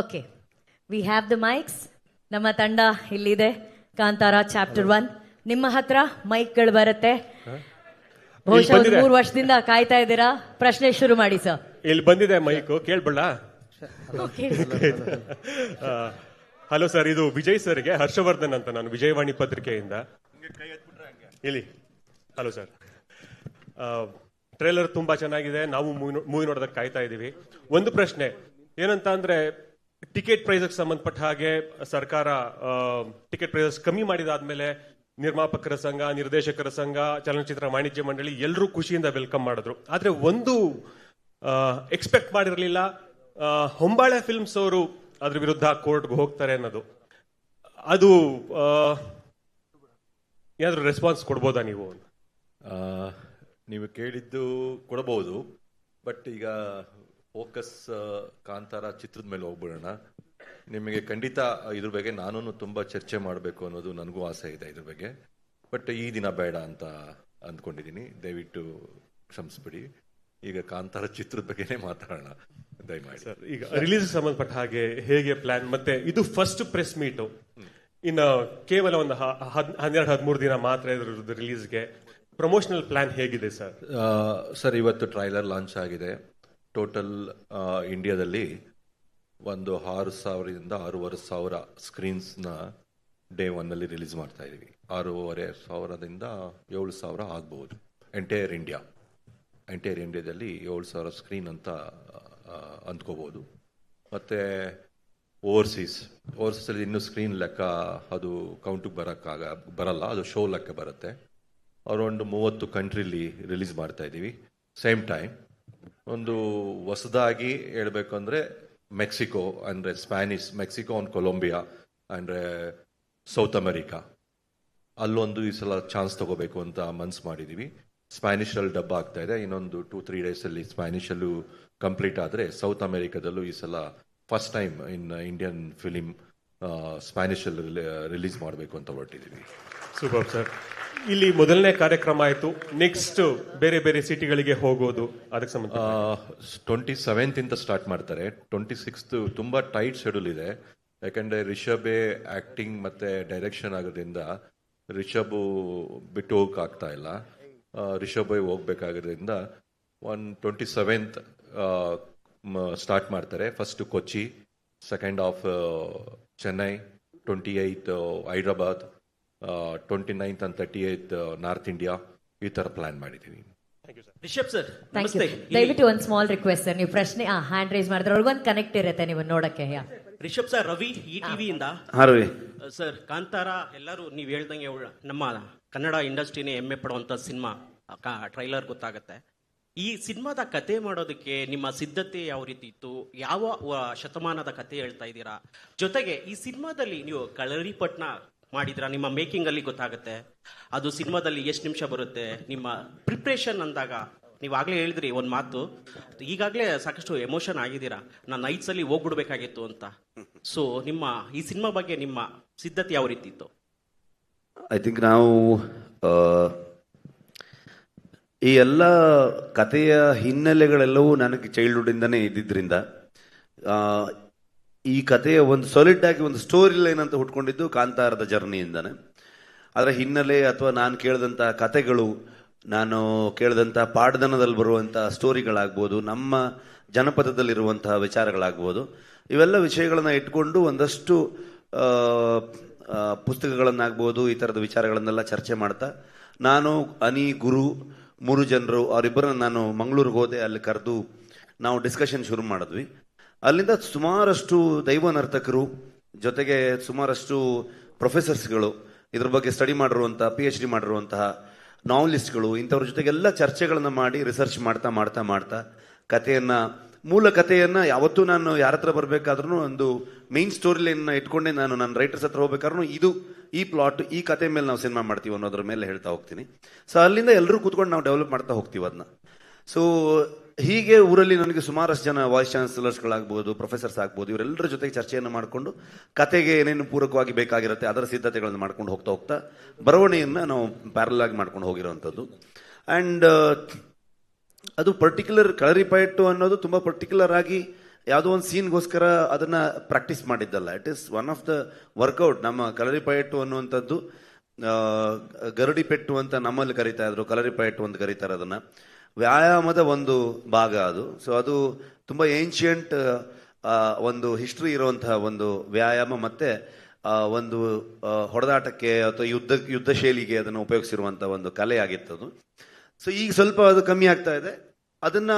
Okay, we have the mics. ನಮ್ಮ ತಂಡ ಇಲ್ಲಿದೆ. ಕಾಂತಾರ ಚಾಪ್ಟರ್ 1 ನಿಮ್ಮ ಹತ್ರ ಮೈಕ್ಗಳು ಬರುತ್ತೆ. ಬಹುಶಃ 3 ವರ್ಷದಿಂದ ಕಾಯ್ತಾ ಇದ್ದೀರಾ. ಪ್ರಶ್ನೆ ಶುರು ಮಾಡಿ ಸರ್. ಇಲ್ಲಿ ಬಂದಿದೆ ಮೈಕ್, ಕೇಳ್ಬಳ್ಳ. ಹಲೋ ಸರ್, ಇದು ವಿಜಯ್ ಸರ್ಗೆ. ಹರ್ಷವರ್ಧನ್ ಅಂತ, ನಾನು ವಿಜಯವಾಣಿ ಪತ್ರಿಕೆಯಿಂದ. ಇಲ್ಲಿ ಹಲೋ ಸರ್. ಟ್ರೇಲರ್ ತುಂಬಾ ಚೆನ್ನಾಗಿದೆ. ನಾವು ಮೂವಿ ನೋಡೋದಕ್ಕೆ ಕಾಯ್ತಾ ಇದೀವಿ. ಒಂದು ಪ್ರಶ್ನೆ ಏನಂತ ಅಂದ್ರೆ, ಟಿಕೆಟ್ ಪ್ರೈಸ್ ಸಂಬಂಧಪಟ್ಟ ಹಾಗೆ ಸರ್ಕಾರ ಟಿಕೆಟ್ ಪ್ರೈಸಸ್ ಕಮ್ಮಿ ಮಾಡಿದಾದ್ಮೇಲೆ ನಿರ್ಮಾಪಕರ ಸಂಘ, ನಿರ್ದೇಶಕರ ಸಂಘ, ಚಲನಚಿತ್ರ ವಾಣಿಜ್ಯ ಮಂಡಳಿ ಎಲ್ಲರೂ ಖುಷಿಯಿಂದ ವೆಲ್ಕಮ್ ಮಾಡಿದ್ರು. ಆದ್ರೆ ಒಂದು ಎಕ್ಸ್ಪೆಕ್ಟ್ ಮಾಡಿರಲಿಲ್ಲ, ಹೊಂಬಾಳೆ ಫಿಲ್ಮ್ಸ್ ಅವರು ಅದ್ರ ವಿರುದ್ಧ ಕೋರ್ಟ್ಗೆ ಹೋಗ್ತಾರೆ ಅನ್ನೋದು. ಅದು ಏನಾದ್ರು ರೆಸ್ಪಾನ್ಸ್ ಕೊಡ್ಬೋದಾ ನೀವು? ನೀವು ಕೇಳಿದ್ದು ಕೊಡಬಹುದು, ಬಟ್ ಈಗ ಫೋಕಸ್ ಕಾಂತಾರ ಚಿತ್ರದ ಮೇಲೆ ಹೋಗ್ಬಿಡೋಣ. ನಿಮಗೆ ಖಂಡಿತ ಇದ್ರ ಬಗ್ಗೆ ನಾನು ತುಂಬಾ ಚರ್ಚೆ ಮಾಡಬೇಕು ಅನ್ನೋದು ನನಗೂ ಆಸೆ ಇದೆ ಇದ್ರ ಬಗ್ಗೆ. ಬಟ್ ಈ ದಿನ ಬೇಡ ಅಂತ ಅಂದ್ಕೊಂಡಿದ್ದೀನಿ. ದಯವಿಟ್ಟು ಕ್ಷಮಿಸ್ಬಿಡಿ. ಈಗ ಕಾಂತಾರ ಚಿತ್ರದ ಬಗ್ಗೆನೇ ಮಾತಾಡೋಣ ದಯಮಾಡಿ. ಸರ್, ಈಗ ರಿಲೀಸ್ ಸಂಬಂಧಪಟ್ಟ ಹಾಗೆ ಹೇಗೆ ಪ್ಲಾನ್? ಮತ್ತೆ ಇದು ಫಸ್ಟ್ ಪ್ರೆಸ್ ಮೀಟು, ಇನ್ನು ಕೇವಲ ಒಂದು 12-13 ದಿನ ಮಾತ್ರ ಇದ್ರದ್ದು ರಿಲೀಸ್ಗೆ. ಪ್ರಮೋಷನಲ್ ಪ್ಲಾನ್ ಹೇಗಿದೆ ಸರ್? ಸರ್, ಇವತ್ತು ಟ್ರೈಲರ್ ಲಾಂಚ್ ಆಗಿದೆ. ಟೋಟಲ್ ಇಂಡಿಯಾದಲ್ಲಿ ಒಂದು 6,000ದಿಂದ 6,500 ಸ್ಕ್ರೀನ್ಸ್ನ ಡೇ 1 ರಿಲೀಸ್ ಮಾಡ್ತಾ ಇದೀವಿ. 6,500ದಿಂದ 7,000 ಆಗ್ಬಹುದು. ಎಂಟೈರ್ ಇಂಡಿಯಾದಲ್ಲಿ 7,000 ಸ್ಕ್ರೀನ್ ಅಂತ ಅಂದ್ಕೋಬಹುದು. ಮತ್ತೆ ಓವರ್ಸೀಸಲ್ಲಿ ಇನ್ನೂ ಸ್ಕ್ರೀನ್ ಲೆಕ್ಕ ಅದು ಕೌಂಟಿಗೆ ಬರಲ್ಲ, ಅದು ಶೋ ಲೆಕ್ಕ ಬರುತ್ತೆ. ಅರೌಂಡ್ 30 ಕಂಟ್ರಿಲಿ ರಿಲೀಸ್ ಮಾಡ್ತಾ ಇದ್ದೀವಿ. ಸೇಮ್ ಟೈಮ್ ಒಂದು ಹೊಸದಾಗಿ ಹೇಳ್ಬೇಕು ಅಂದರೆ ಮೆಕ್ಸಿಕೋ ಅಂದರೆ ಮೆಕ್ಸಿಕೋ ಅಂಡ್ ಕೊಲಂಬಿಯಾ ಅಂದರೆ ಸೌತ್ ಅಮೆರಿಕಾ, ಅಲ್ಲೊಂದು ಈ ಸಲ ಚಾನ್ಸ್ ತಗೋಬೇಕು ಅಂತ ಮನ್ಸು ಮಾಡಿದ್ದೀವಿ. ಸ್ಪ್ಯಾನಿಷಲ್ಲಿ ಡಬ್ಬ ಆಗ್ತಾ ಇದೆ. ಇನ್ನೊಂದು 2-3 ಡೇಸಲ್ಲಿ ಸ್ಪ್ಯಾನಿಷಲ್ಲೂ ಕಂಪ್ಲೀಟ್ ಆದರೆ ಸೌತ್ ಅಮೆರಿಕಾದಲ್ಲೂ ಈ ಸಲ first time in Indian film ಸ್ಪ್ಯಾನಿಷಲ್ಲಿ ರಿಲೀಸ್ ಮಾಡಬೇಕು ಅಂತ ಹೊರಟಿದ್ದೀವಿ. Super sir. ಇಲ್ಲಿ ಮೊದಲನೇ ಕಾರ್ಯಕ್ರಮ ಆಯ್ತು. ನೆಕ್ಸ್ಟ್ ಬೇರೆ ಬೇರೆ ಸಿಟಿಗಳಿಗೆ ಹೋಗೋದು, ಅದಕ್ಕೆ ಸಂಬಂಧ 27th ಸ್ಟಾರ್ಟ್ ಮಾಡ್ತಾರೆ. 26th ತುಂಬಾ ಟೈಟ್ ಶೆಡ್ಯೂಲ್ ಇದೆ. ಯಾಕಂದ್ರೆ ರಿಷಬೇ ಆಕ್ಟಿಂಗ್ ಮತ್ತೆ ಡೈರೆಕ್ಷನ್ ಆಗೋದ್ರಿಂದ ರಿಷಬ್ ಬಿಟ್ಟು ಹೋಗಕ್ ಆಗ್ತಾ ಇಲ್ಲ. ರಿಷಬ್ ಹೋಗ್ಬೇಕಾಗೋದ್ರಿಂದ 27th ಸ್ಟಾರ್ಟ್ ಮಾಡ್ತಾರೆ. First Kochi, second half Chennai, 28th Hyderabad, 29th and 30th north India, ಈ ತರ ಪ್ಲಾನ್ ಮಾಡಿದೀವಿ. ರಿಷಬ್ ಸರ್, ದಯವಿಟ್ಟು ಒಂದು ಸ್ಮಾಲ್ ರಿಕ್ವೆಸ್ಟ್ ಸರ್, ನೀವು ಪ್ರಶ್ನೆ ಹ್ಯಾಂಡ್ ರೈಸ್ ಮಾಡಿದ್ರೆ ಅವ್ರಿಗೊಂದು ಕನೆಕ್ಟ್ ಇರುತ್ತೆ ನೀವು ನೋಡಕ್ಕೆ. ರಿಷಬ್ ಸರ್, ರವಿ ETV ಇಂದ. ರವಿ ಸರ್, ಕಾಂತಾರ ಎಲ್ಲರೂ ನೀವು ಹೇಳ್ದಂಗೆ ನಮ್ಮ ಕನ್ನಡ ಇಂಡಸ್ಟ್ರಿನೇ ಹೆಮ್ಮೆ ಪಡುವಂತ ಸಿನಿಮಾ. ಟ್ರೈಲರ್ ಗೊತ್ತಾಗತ್ತೆ. ಈ ಸಿನಿಮಾದ ಕತೆ ಮಾಡೋದಕ್ಕೆ ನಿಮ್ಮ ಸಿದ್ಧತೆ ಯಾವ ರೀತಿ ಇತ್ತು? ಯಾವ ಶತಮಾನದ ಕತೆ ಹೇಳ್ತಾ ಇದ್ದೀರಾ? ಜೊತೆಗೆ ಈ ಸಿನಿಮಾದಲ್ಲಿ ನೀವು ಕಳರಿಪಟ್ನ ಮಾಡಿದ್ರ? ನಿಮ್ಮ ಮೇಕಿಂಗ್ ಅಲ್ಲಿ ಗೊತ್ತಾಗುತ್ತೆ. ಅದು ಸಿನಿಮಾದಲ್ಲಿ ಎಷ್ಟು ನಿಮಿಷ ಬರುತ್ತೆ? ನಿಮ್ಮ ಪ್ರಿಪ್ರೇಷನ್ ಅಂದಾಗ ನೀವಾಗಲೇ ಹೇಳಿದ್ರಿ ಒಂದು ಮಾತು, ಈಗಾಗಲೇ ಸಾಕಷ್ಟು ಎಮೋಷನ್ ಆಗಿದ್ದೀರಾ, ನಾನು ನೈಟ್ಸಲ್ಲಿ ಹೋಗ್ಬಿಡ್ಬೇಕಾಗಿತ್ತು ಅಂತ. ಸೊ ನಿಮ್ಮ ಈ ಸಿನಿಮಾ ಬಗ್ಗೆ ನಿಮ್ಮ ಸಿದ್ಧತೆ ಯಾವ ರೀತಿ ಇತ್ತು? ಐ ಥಿಂಕ್ ನಾವು ಈ ಎಲ್ಲ ಕಥೆಯ ಹಿನ್ನೆಲೆಗಳೆಲ್ಲವೂ ನನಗೆ ಚೈಲ್ಡ್ಹುಡ್ಡಿಂದನೇ ಇದ್ದಿದ್ದರಿಂದ ಈ ಕಥೆಯ ಒಂದು ಸಾಲಿಡ್ ಆಗಿ ಒಂದು ಸ್ಟೋರಿ ಲೈನ್ ಅಂತ ಹುಟ್ಕೊಂಡಿದ್ದು ಕಾಂತಾರದ ಜರ್ನಿಯಿಂದಾನೆ. ಅದರ ಹಿನ್ನೆಲೆ ಅಥವಾ ನಾನು ಕೇಳಿದಂಥ ಕಥೆಗಳು, ನಾನು ಕೇಳಿದಂಥ ಪಾಡ್ದನದಲ್ಲಿ ಬರುವಂತಹ ಸ್ಟೋರಿಗಳಾಗ್ಬೋದು, ನಮ್ಮ ಜನಪದದಲ್ಲಿರುವಂತಹ ವಿಚಾರಗಳಾಗ್ಬೋದು, ಇವೆಲ್ಲ ವಿಷಯಗಳನ್ನ ಇಟ್ಕೊಂಡು ಒಂದಷ್ಟು ಪುಸ್ತಕಗಳನ್ನಾಗ್ಬೋದು, ಈ ಥರದ ವಿಚಾರಗಳನ್ನೆಲ್ಲ ಚರ್ಚೆ ಮಾಡ್ತಾ ನಾನು, ಅನಿ, ಗುರು 3 ಜನರು ಅವರಿಬ್ಬರನ್ನ ನಾನು ಮಂಗಳೂರಿಗೆ ಹೋದೆ. ಅಲ್ಲಿ ಕರೆದು ನಾವು ಡಿಸ್ಕಷನ್ ಶುರು ಮಾಡಿದ್ವಿ. ಅಲ್ಲಿಂದ ಸುಮಾರಷ್ಟು ದೈವ ನರ್ತಕರು ಜೊತೆಗೆ ಸುಮಾರಷ್ಟು ಪ್ರೊಫೆಸರ್ಸ್ಗಳು, ಇದ್ರ ಬಗ್ಗೆ ಸ್ಟಡಿ ಮಾಡಿರುವಂತಹ PhD ಮಾಡಿರುವಂತಹ ನಾವಲಿಸ್ಟ್ಗಳು, ಇಂಥವ್ರ ಜೊತೆಗೆಲ್ಲ ಚರ್ಚೆಗಳನ್ನು ಮಾಡಿ ರಿಸರ್ಚ್ ಮಾಡ್ತಾ ಕಥೆಯನ್ನ, ಮೂಲ ಕಥೆಯನ್ನ ಯಾವತ್ತೂ ನಾನು ಯಾರ ಹತ್ರ ಬರಬೇಕಾದ್ರೂ ಒಂದು ಮೇನ್ ಸ್ಟೋರಿ ಲೈನ್ ಇಟ್ಕೊಂಡೆ ನಾನು ನನ್ನ ರೈಟರ್ಸ್ ಹತ್ರ ಹೋಗ್ಬೇಕಾದ್ರೂ ಇದು ಈ ಪ್ಲಾಟ್, ಈ ಕತೆ ಮೇಲೆ ನಾವು ಸಿನಿಮಾ ಮಾಡ್ತೀವಿ ಅನ್ನೋದ್ರ ಮೇಲೆ ಹೇಳ್ತಾ ಹೋಗ್ತೀನಿ. ಸೊ ಅಲ್ಲಿಂದ ಎಲ್ಲರೂ ಕೂತ್ಕೊಂಡು ನಾವು ಡೆವಲಪ್ ಮಾಡ್ತಾ ಹೋಗ್ತೀವಿ ಅದನ್ನ. ಸೊ ಹೀಗೆ ಊರಲ್ಲಿ ನನಗೆ ಸುಮಾರಷ್ಟು ಜನ ವಾಯ್ಸ್ ಚಾನ್ಸಲರ್ಸ್ಗಳಾಗ್ಬೋದು, ಪ್ರೊಫೆಸರ್ಸ್ ಆಗ್ಬೋದು, ಇವರೆಲ್ಲರ ಜೊತೆಗೆ ಚರ್ಚೆಯನ್ನು ಮಾಡಿಕೊಂಡು ಕತೆಗೆ ಏನೇನು ಪೂರಕವಾಗಿ ಬೇಕಾಗಿರುತ್ತೆ ಅದರ ಸಿದ್ಧತೆಗಳನ್ನು ಮಾಡ್ಕೊಂಡು ಹೋಗ್ತಾ ಬರವಣಿಗೆಯನ್ನು ನಾವು ಪ್ಯಾರಲ್ ಆಗಿ ಮಾಡ್ಕೊಂಡು ಹೋಗಿರೋವಂಥದ್ದು. ಆ್ಯಂಡ್ ಅದು ಪರ್ಟಿಕ್ಯುಲರ್ ಕಳರಿಪಯಟ್ಟು ಅನ್ನೋದು ತುಂಬ ಪರ್ಟಿಕ್ಯುಲರ್ ಆಗಿ ಯಾವುದೋ ಒಂದು ಸೀನ್ಗೋಸ್ಕರ ಅದನ್ನ ಪ್ರಾಕ್ಟೀಸ್ ಮಾಡಿದ್ದಲ್ಲ. It is one of the workout. ನಮ್ಮ ಕಲರಿಪಯಟ್ಟು ಅನ್ನುವಂಥದ್ದು ಗರಡಿ ಪೆಟ್ಟು ಅಂತ ನಮ್ಮಲ್ಲಿ ಕರೀತಾ ಇದ್ರು, ಕಲರಿಪಯಟ್ಟು ಅಂತ ಕರೀತಾರೆ ಅದನ್ನ. ವ್ಯಾಯಾಮದ ಒಂದು ಭಾಗ ಅದು. ಸೊ ಅದು ತುಂಬಾ ಏನ್ಷಿಯಂಟ್ ಒಂದು ಹಿಸ್ಟ್ರಿ ಇರುವಂತಹ ಒಂದು ವ್ಯಾಯಾಮ, ಮತ್ತೆ ಒಂದು ಹೊಡೆದಾಟಕ್ಕೆ ಅಥವಾ ಯುದ್ಧ ಶೈಲಿಗೆ ಅದನ್ನು ಉಪಯೋಗಿಸಿರುವಂತಹ ಒಂದು ಕಲೆ ಆಗಿತ್ತದು. ಸೊ ಈಗ ಸ್ವಲ್ಪ ಅದು ಕಮ್ಮಿ ಆಗ್ತಾ ಇದೆ. ಅದನ್ನ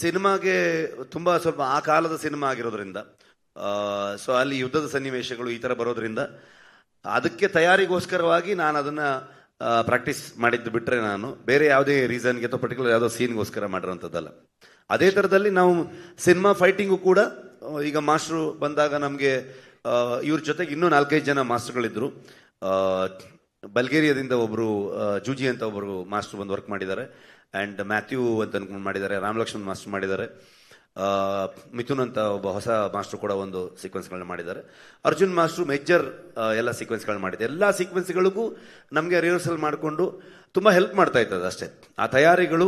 ಸಿನಿಮಾಗೆ ತುಂಬಾ ಸ್ವಲ್ಪ ಆ ಕಾಲದ ಸಿನಿಮಾ ಆಗಿರೋದ್ರಿಂದ, ಸೊ ಅಲ್ಲಿ ಯುದ್ಧದ ಸನ್ನಿವೇಶಗಳು ಈ ತರ ಬರೋದ್ರಿಂದ ಅದಕ್ಕೆ ತಯಾರಿಗೋಸ್ಕರವಾಗಿ ನಾನು ಅದನ್ನ ಪ್ರಾಕ್ಟೀಸ್ ಮಾಡಿದ್ದು ಬಿಟ್ರೆ ನಾನು ಬೇರೆ ಯಾವುದೇ ರೀಸನ್ಗೆ ಅಥವಾ ಪರ್ಟಿಕ್ಯುಲರ್ ಯಾವುದೋ ಸೀನ್ಗೋಸ್ಕರ ಮಾಡಿರೋಂಥದ್ದಲ್ಲ. ಅದೇ ಥರದಲ್ಲಿ ನಾವು ಸಿನಿಮಾ ಫೈಟಿಂಗು ಕೂಡ ಈಗ ಮಾಸ್ಟ್ರು ಬಂದಾಗ ನಮಗೆ ಇವ್ರ ಜೊತೆಗೆ ಇನ್ನೂ 4-5 ಜನ ಮಾಸ್ಟರ್ಗಳಿದ್ರು. ಬಲ್ಗೇರಿಯಾದಿಂದ ಒಬ್ರು ಜೂಜಿ ಅಂತ ಒಬ್ರು ಮಾಸ್ಟರ್ ಬಂದು ವರ್ಕ್ ಮಾಡಿದ್ದಾರೆ, ಅಂಡ್ ಮ್ಯಾಥ್ಯೂ ಅಂತ ಅನ್ಕೊಂಡು ಮಾಡಿದ್ದಾರೆ, ರಾಮಲಕ್ಷ್ಮಣ್ ಮಾಸ್ಟರ್ ಮಾಡಿದ್ದಾರೆ, ಮಿಥುನ್ ಅಂತ ಒಬ್ಬ ಹೊಸ ಮಾಸ್ಟರ್ ಕೂಡ ಒಂದು ಸೀಕ್ವೆನ್ಸ್ಗಳನ್ನ ಮಾಡಿದ್ದಾರೆ, ಅರ್ಜುನ್ ಮಾಸ್ಟರ್ ಮೇಜರ್ ಎಲ್ಲ ಸೀಕ್ವೆನ್ಸ್ಗಳನ್ನ ಮಾಡಿದ್ದಾರೆ. ಎಲ್ಲ ಸೀಕ್ವೆನ್ಸ್ಗಳಿಗೂ ನಮಗೆ ರಿಹರ್ಸಲ್ ಮಾಡಿಕೊಂಡು ತುಂಬಾ ಹೆಲ್ಪ್ ಮಾಡ್ತಾ ಇರ್ತದೆ ಅಷ್ಟೇ. ಆ ತಯಾರಿಗಳು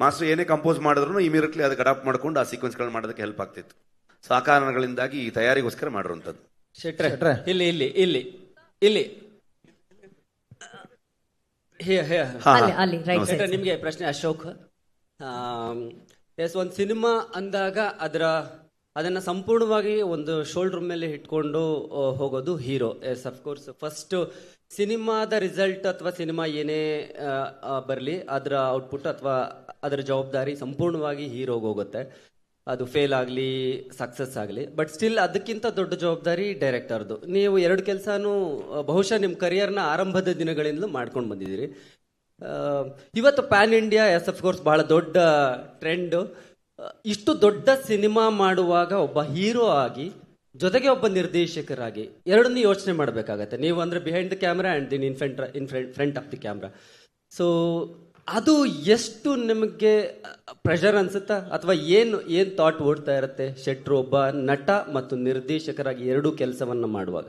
ಮಾಸ್ಟರ್ ಏನೇ ಕಂಪೋಸ್ ಮಾಡಿದ್ರು ಇಮಿಡಿಯೇಟ್ಲಿ ಅದಕ್ಕೆ ಅಡಾಪ್ಟ್ ಮಾಡ್ಕೊಂಡು ಆ ಸೀಕ್ವೆನ್ಸ್ಗಳನ್ನ ಮಾಡೋದಕ್ಕೆ ಹೆಲ್ಪ್ ಆಗ್ತಿತ್ತು. ಸೊ ಆ ಕಾರಣಗಳಿಂದಾಗಿ ಈ ತಯಾರಿಗೋಸ್ಕರ ಮಾಡಿರುವಂಥದ್ದು. ಶೆಟ್ರೆ ಇಲ್ಲಿ ಇಲ್ಲಿ ಇಲ್ಲಿ ಇಲ್ಲಿ ಶೆಟ್ರೆ, ನಿಮ್ಗೆ ಪ್ರಶ್ನೆ. ಅಶೋಕ್, ಎಸ್, ಒಂದು ಸಿನಿಮಾ ಅಂದಾಗ ಅದನ್ನ ಸಂಪೂರ್ಣವಾಗಿ ಒಂದು ಶೋಲ್ಡರ್ ಮೇಲೆ ಇಟ್ಕೊಂಡು ಹೋಗೋದು ಹೀರೋ. ಎಸ್, ಅಫ್ಕೋರ್ಸ್ ಫಸ್ಟ್ ಸಿನಿಮಾದ ರಿಸಲ್ಟ್ ಅಥವಾ ಸಿನಿಮಾ ಏನೇ ಬರಲಿ ಅದರ ಔಟ್ಪುಟ್ ಅಥವಾ ಅದರ ಜವಾಬ್ದಾರಿ ಸಂಪೂರ್ಣವಾಗಿ ಹೀರೋಗೆ ಹೋಗುತ್ತೆ. ಅದು ಫೇಲ್ ಆಗಲಿ ಸಕ್ಸಸ್ ಆಗಲಿ, ಬಟ್ ಸ್ಟಿಲ್ ಅದಕ್ಕಿಂತ ದೊಡ್ಡ ಜವಾಬ್ದಾರಿ ಡೈರೆಕ್ಟರ್ದು. ನೀವು 2 ಕೆಲಸನೂ ಬಹುಶಃ ನಿಮ್ಮ ಕರಿಯರ್ನ ಆರಂಭದ ದಿನಗಳಿಂದಲೂ ಮಾಡ್ಕೊಂಡು ಬಂದಿದ್ದೀರಿ. ಇವತ್ತು ಪ್ಯಾನ್ ಇಂಡಿಯಾ ಎಸ್ ಅಫ್ಕೋರ್ಸ್ ಬಹಳ ದೊಡ್ಡ ಟ್ರೆಂಡ್. ಇಷ್ಟು ದೊಡ್ಡ ಸಿನಿಮಾ ಮಾಡುವಾಗ ಒಬ್ಬ ಹೀರೋ ಆಗಿ ಜೊತೆಗೆ ಒಬ್ಬ ನಿರ್ದೇಶಕರಾಗಿ ಎರಡನ್ನೂ ಯೋಚನೆ ಮಾಡಬೇಕಾಗತ್ತೆ. ನೀವು ಅಂದ್ರೆ ಬಿಹೈಂಡ್ ದ ಕ್ಯಾಮ್ರಾ ಆ್ಯಂಡ್ ದಿನ್ front of the camera. So ಅದು ಎಷ್ಟು ನಿಮಗೆ ಪ್ರೆಷರ್ ಅನ್ಸುತ್ತಾ, ಅಥವಾ ಏನು ಥಾಟ್ ಓಡ್ತಾ ಇರುತ್ತೆ ಶೆಟ್ರು ಒಬ್ಬ ನಟ ಮತ್ತು ನಿರ್ದೇಶಕರಾಗಿ 2 ಕೆಲಸವನ್ನ ಮಾಡುವಾಗ?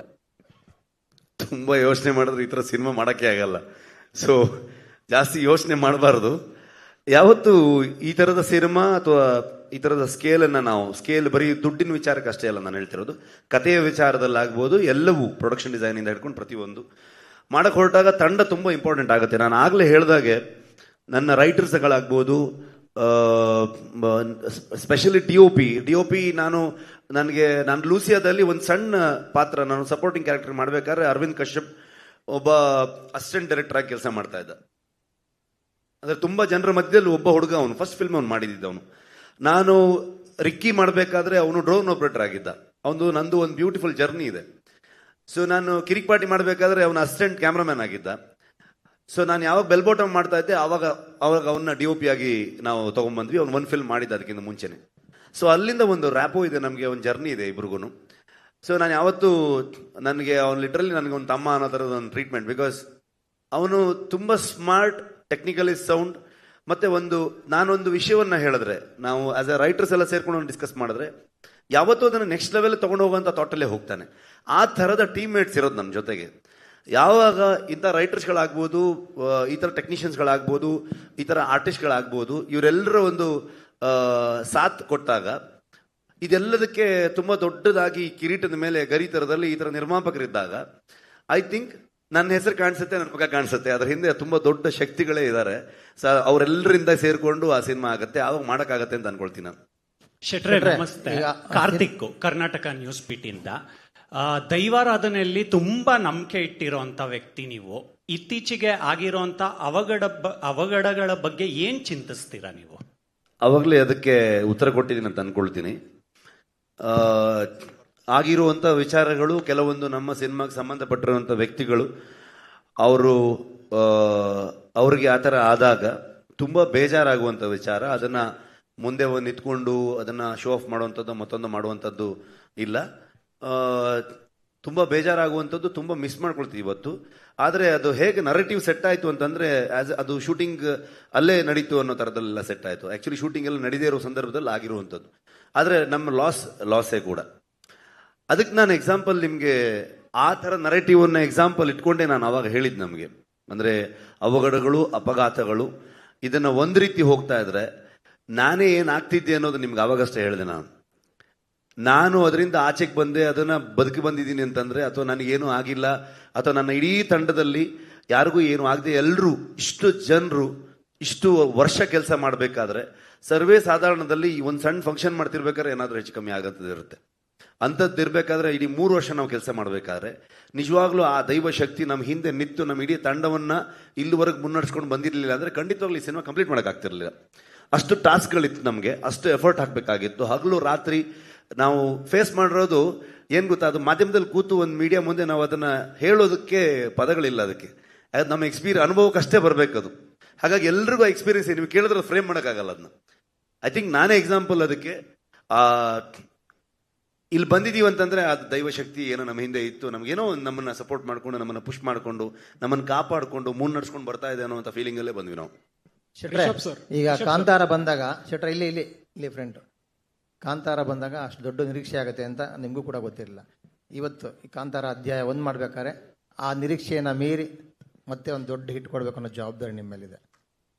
ತುಂಬಾ ಯೋಚನೆ ಮಾಡಿದ್ರೆ ಈ ಥರ ಸಿನಿಮಾ ಮಾಡೋಕ್ಕೆ ಆಗಲ್ಲ. ಸೊ ಜಾಸ್ತಿ ಯೋಚನೆ ಮಾಡಬಾರ್ದು. ಯಾವತ್ತು ಈ ಥರದ ಸಿನಿಮಾ ಅಥವಾ ಈ ಥರದ ಸ್ಕೇಲನ್ನು ನಾವು ಬರೀ ದುಡ್ಡಿನ ವಿಚಾರಕ್ಕೆ ಅಷ್ಟೇ ಅಲ್ಲ ನಾನು ಹೇಳ್ತಿರೋದು, ಕಥೆಯ ವಿಚಾರದಲ್ಲಾಗ್ಬೋದು, ಎಲ್ಲವೂ ಪ್ರೊಡಕ್ಷನ್ ಡಿಸೈನಿಂದ ಹಿಡ್ಕೊಂಡು ಪ್ರತಿಯೊಂದು ಮಾಡಕ್ಕೆ ಹೊರಟಾಗ ತಂಡ ತುಂಬ ಇಂಪಾರ್ಟೆಂಟ್ ಆಗುತ್ತೆ. ನಾನು ಆಗಲೇ ಹೇಳಿದಾಗೆ ನನ್ನ ರೈಟರ್ಸ್ಗಳಾಗ್ಬೋದು, ಸ್ಪೆಷಲಿ ಡಿ.ಒ.ಪಿ ನಾನು ಲೂಸಿಯಾದಲ್ಲಿ ಒಂದು ಸಣ್ಣ ಪಾತ್ರ, ನಾನು ಸಪೋರ್ಟಿಂಗ್ ಕ್ಯಾರೆಕ್ಟರ್ ಮಾಡಬೇಕಾದ್ರೆ ಅರವಿಂದ್ ಕಶ್ಯಪ್ ಒಬ್ಬ ಅಸಿಸ್ಟೆಂಟ್ ಡೈರೆಕ್ಟರ್ ಆಗಿ ಕೆಲಸ ಮಾಡ್ತಾ ಇದ್ದ. ಅಂದ್ರೆ ತುಂಬಾ ಜನರ ಮಧ್ಯದಲ್ಲಿ ಒಬ್ಬ ಹುಡುಗ, ಅವನು ಫಸ್ಟ್ ಫಿಲ್ಮ್ ಅವ್ನು ಮಾಡಿದ್ದವನು. ನಾನು ರಿಕ್ಕಿ ಮಾಡಬೇಕಾದ್ರೆ ಅವನು ಡ್ರೋನ್ ಆಪರೇಟರ್ ಆಗಿದ್ದ. ನಂದು ಒಂದು ಬ್ಯೂಟಿಫುಲ್ ಜರ್ನಿ ಇದೆ. ಸೊ ನಾನು ಕಿರಿಕ್ ಪಾರ್ಟಿ ಮಾಡಬೇಕಾದ್ರೆ ಅವನ ಅಸಿಸ್ಟೆಂಟ್ ಕ್ಯಾಮ್ರಾಮನ್ ಆಗಿದ್ದ. ಸೊ ನಾನು ಯಾವಾಗ ಬೆಲ್ ಬಾಟಮ್ ಮಾಡ್ತಾ ಇದ್ದೆ ಅವಾಗ ಅವನ್ನ ಡಿ.ಒ.ಪಿ ಆಗಿ ನಾವು ತಗೊಂಡ್ಬಂದ್ವಿ. ಅವ್ನು ಒಂದು ಫಿಲ್ಮ್ ಮಾಡಿದ್ದ ಅದಕ್ಕಿಂತ ಮುಂಚೆನೆ. ಸೊ ಅಲ್ಲಿಂದ ಒಂದು ರ್ಯಾಪೋ ಇದೆ, ನಮಗೆ ಒಂದು ಜರ್ನಿ ಇದೆ ಇಬ್ರಿಗೂ. ಸೊ ನಾನು ಯಾವತ್ತೂ ಅವನು ಲಿಟ್ರಲಿ ನನಗೆ ಒಂದು ತಮ್ಮ ಅನ್ನೋ ಥರದ ಒಂದು ಟ್ರೀಟ್ಮೆಂಟ್. ಬಿಕಾಸ್ ಅವನು ತುಂಬ ಸ್ಮಾರ್ಟ್, ಟೆಕ್ನಿಕಲಿ ಸೌಂಡ್, ಮತ್ತೆ ನಾನೊಂದು ವಿಷಯವನ್ನ ಹೇಳಿದ್ರೆ, ನಾವು ಆಸ್ ಎ ರೈಟರ್ಸ್ ಎಲ್ಲ ಸೇರ್ಕೊಂಡು ಡಿಸ್ಕಸ್ ಮಾಡಿದ್ರೆ ಯಾವತ್ತೂ ಅದನ್ನು ನೆಕ್ಸ್ಟ್ ಲೆವೆಲ್ ತಗೊಂಡು ಹೋಗುವಂಥ ಥಾಟಲ್ಲೇ ಹೋಗ್ತಾನೆ. ಆ ಥರದ ಟೀಮ್ ಮೇಟ್ಸ್ ಇರೋದು ನನ್ನ ಜೊತೆಗೆ. ಯಾವಾಗ ಇಂಥ ರೈಟರ್ಸ್ಗಳಾಗ್ಬೋದು, ಈ ಥರ ಟೆಕ್ನಿಷಿಯನ್ಸ್ಗಳಾಗ್ಬೋದು, ಈ ಥರ ಆರ್ಟಿಸ್ಟ್ಗಳಾಗ್ಬೋದು, ಇವರೆಲ್ಲರ ಒಂದು ಸಾಥ್ ಕೊಟ್ಟಾಗ ಇದೆಲ್ಲದಕ್ಕೆ ತುಂಬ ದೊಡ್ಡದಾಗಿ ಕಿರೀಟದ ಮೇಲೆ ಗರಿ ಥರದಲ್ಲಿ ಈ ಥರ ನಿರ್ಮಾಪಕರಿದ್ದಾಗ ಐ ಥಿಂಕ್ ನನ್ನ ಹೆಸರು ಕಾಣಿಸುತ್ತೆ, ನನ್ನ ಮುಖ ಕಾಣಿಸುತ್ತೆ, ಅದ್ರ ಹಿಂದೆ ತುಂಬಾ ದೊಡ್ಡ ಶಕ್ತಿಗಳೇ ಇದ್ದಾರೆ. ಅವರೆಲ್ಲರಿಂದ ಸೇರ್ಕೊಂಡು ಆ ಸಿನಿಮಾ ಆಗತ್ತೆ, ಆವಾಗ ಮಾಡಕ್ಕಾಗತ್ತೆ ಅಂತ ಅನ್ಕೊಳ್ತೀನಿ ನಾನು. ಶೆಟ್ರೆ ನಮಸ್ತೆ. ಕಾರ್ತಿಕ್, ಕರ್ನಾಟಕ ನ್ಯೂಸ್ ಪೀಠಿಂದ. ದೈವಾರಾಧನೆಯಲ್ಲಿ ತುಂಬಾ ನಂಬಿಕೆ ಇಟ್ಟಿರೋಂಥ ವ್ಯಕ್ತಿ ನೀವು. ಇತ್ತೀಚೆಗೆ ಆಗಿರೋಂಥ ಅವಘಡಗಳ ಬಗ್ಗೆ ಏನ್ ಚಿಂತಿಸ್ತೀರಾ ನೀವು? ಅವಾಗಲೇ ಅದಕ್ಕೆ ಉತ್ತರ ಕೊಟ್ಟಿದ್ದೀನಿ ಅಂತ ಅನ್ಕೊಳ್ತೀನಿ. ಆಗಿರುವಂಥ ವಿಚಾರಗಳು, ಕೆಲವೊಂದು ನಮ್ಮ ಸಿನಿಮಾಗೆ ಸಂಬಂಧಪಟ್ಟಿರುವಂಥ ವ್ಯಕ್ತಿಗಳು ಅವ್ರಿಗೆ ಆ ಥರ ಆದಾಗ ತುಂಬ ಬೇಜಾರಾಗುವಂಥ ವಿಚಾರ. ಅದನ್ನು ಮುಂದೆ ನಿಂತ್ಕೊಂಡು ಅದನ್ನು ಶೋ ಆಫ್ ಮಾಡುವಂಥದ್ದು ಮತ್ತೊಂದು ಮಾಡುವಂಥದ್ದು ಇಲ್ಲ. ತುಂಬ ಬೇಜಾರಾಗುವಂಥದ್ದು, ತುಂಬ ಮಿಸ್ ಮಾಡ್ಕೊಳ್ತೀವಿ ಇವತ್ತು. ಆದರೆ ಅದು ಹೇಗೆ ನರೇಟಿವ್ ಸೆಟ್ ಆಯಿತು ಅಂತಂದರೆ, ಅದು ಶೂಟಿಂಗ್ ಅಲ್ಲೇ ನಡೀತು ಅನ್ನೋ ಥರದಲ್ಲೆಲ್ಲ ಸೆಟ್ ಆಯಿತು. ಆ್ಯಕ್ಚುಲಿ ಶೂಟಿಂಗ್ ಎಲ್ಲ ನಡೀದೇ ಇರೋ ಸಂದರ್ಭದಲ್ಲಿ ಆಗಿರುವಂಥದ್ದು. ಆದರೆ ನಮ್ಮ ಲಾಸೇ ಕೂಡ. ಅದಕ್ಕೆ ನಾನು ಎಕ್ಸಾಂಪಲ್ ನಿಮಗೆ ಆ ಥರ ನರೇಟಿವ್ನ ಎಕ್ಸಾಂಪಲ್ ಇಟ್ಕೊಂಡೆ ನಾನು ಅವಾಗ ಹೇಳಿದ್ದು. ನಮಗೆ ಅಂದರೆ ಅವಘಡಗಳು, ಅಪಘಾತಗಳು ಇದನ್ನು ಒಂದು ರೀತಿ ಹೋಗ್ತಾ ಇದ್ರೆ ನಾನೇ ಏನಾಗ್ತಿದ್ದೆ ಅನ್ನೋದು ನಿಮ್ಗೆ ಅವಾಗಷ್ಟೇ ಹೇಳಿದೆ. ನಾನು ನಾನು ಅದರಿಂದ ಆಚೆಗೆ ಬಂದೆ, ಅದನ್ನ ಬದುಕಿ ಬಂದಿದ್ದೀನಿ ಅಂತಂದ್ರೆ, ಅಥವಾ ನನಗೇನು ಆಗಿಲ್ಲ, ಅಥವಾ ನನ್ನ ಇಡೀ ತಂಡದಲ್ಲಿ ಯಾರಿಗೂ ಏನು ಆಗದೆ ಎಲ್ಲರೂ ಇಷ್ಟು ಜನರು ಇಷ್ಟು ವರ್ಷ ಕೆಲಸ ಮಾಡಬೇಕಾದ್ರೆ ಸರ್ವೇ ಸಾಧಾರಣದಲ್ಲಿ ಒಂದು ಸಣ್ಣ ಫಂಕ್ಷನ್ ಮಾಡ್ತಿರ್ಬೇಕಾದ್ರೆ ಏನಾದರೂ ಹೆಚ್ಚು ಕಮ್ಮಿ ಆಗಂತದ್ದು ಇರುತ್ತೆ. ಅಂಥದ್ದು ಇರಬೇಕಾದ್ರೆ ಇಡೀ 3 ವರ್ಷ ನಾವು ಕೆಲಸ ಮಾಡಬೇಕಾದ್ರೆ ನಿಜವಾಗ್ಲೂ ಆ ದೈವ ಶಕ್ತಿ ನಮ್ಮ ಹಿಂದೆ ನಿಂತು ನಮ್ಮ ಇಡೀ ತಂಡವನ್ನ ಇಲ್ಲಿವರೆಗೆ ಮುನ್ನಡೆಸ್ಕೊಂಡು ಬಂದಿರಲಿಲ್ಲ ಅಂದ್ರೆ ಖಂಡಿತವಾಗ್ಲೂ ಈ ಸಿನಿಮಾ ಕಂಪ್ಲೀಟ್ ಮಾಡೋಕ್ಕಾಗ್ತಿರ್ಲಿಲ್ಲ. ಅಷ್ಟು ಟಾಸ್ಕ್ಗಳಿತ್ತು ನಮಗೆ, ಅಷ್ಟು ಎಫರ್ಟ್ ಹಾಕಬೇಕಾಗಿತ್ತು. ಹಗಲು ರಾತ್ರಿ ನಾವು ಫೇಸ್ ಮಾಡಿರೋದು ಏನು ಗೊತ್ತಾ, ಅದು ಮಾಧ್ಯಮದಲ್ಲಿ ಕೂತು ಒಂದು ಮೀಡಿಯಾ ಮುಂದೆ ನಾವು ಅದನ್ನ ಹೇಳೋದಕ್ಕೆ ಪದಗಳಿಲ್ಲ. ಅದಕ್ಕೆ ಅದು ನಮ್ಮ ಅನುಭವಕ್ಕೆ ಅಷ್ಟೇ ಬರಬೇಕದು. ಹಾಗಾಗಿ ಎಲ್ರಿಗೂ ಎಕ್ಸ್ಪೀರಿಯನ್ಸ್ ನೀವು ಕೇಳಿದ್ರೆ ಫ್ರೇಮ್ ಮಾಡೋಕ್ಕಾಗಲ್ಲ ಅದನ್ನ. ಐ ಥಿಂಕ್ ನಾನೇ ಎಕ್ಸಾಂಪಲ್ ಅದಕ್ಕೆ. ಇಲ್ಲಿ ಬಂದಿದ್ದೀವಿ ಅಂತಂದ್ರೆ ಅದು ದೈವಶಕ್ತಿ ಏನೋ ನಮ್ಮ ಹಿಂದೆ ಇತ್ತು, ನಮಗೇನೋ ನಮ್ಮನ್ನ ಸಪೋರ್ಟ್ ಮಾಡ್ಕೊಂಡು, ನಮ್ಮನ್ನ ಪುಷ್ ಮಾಡ್ಕೊಂಡು, ನಮ್ಮನ್ನ ಕಾಪಾಡ್ಕೊಂಡು ಮುನ್ನಡೆಸ್ಕೊಂಡು ಬರ್ತಾ ಇದೆ ಅನ್ನೋ ಫೀಲಿಂಗ್ ಅಲ್ಲೇ ಬಂದ್ವಿ ನಾವು. ಶೆಟ್ರೆ, ಈಗ ಕಾಂತಾರ ಬಂದಾಗ ಶೆಟ್ರೆ ಇಲ್ಲಿ ಫ್ರೆಂಡ್ ಕಾಂತಾರ ಬಂದಾಗ ಅಷ್ಟು ದೊಡ್ಡ ನಿರೀಕ್ಷೆ ಆಗುತ್ತೆ ಅಂತ ನಿಮಗೂ ಕೂಡ ಗೊತ್ತಿರಲಿಲ್ಲ. ಇವತ್ತು ಈ ಕಾಂತಾರ ಅಧ್ಯಾಯ 1 ಮಾಡ್ಬೇಕಾದ್ರೆ ಆ ನಿರೀಕ್ಷೆಯನ್ನ ಮೀರಿ ಮತ್ತೆ ಒಂದು ದೊಡ್ಡ ಹಿಟ್ ಕೊಡ್ಬೇಕು ಅನ್ನೋ ಜವಾಬ್ದಾರಿ ನಿಮ್ಮ ಮೇಲಿದೆ.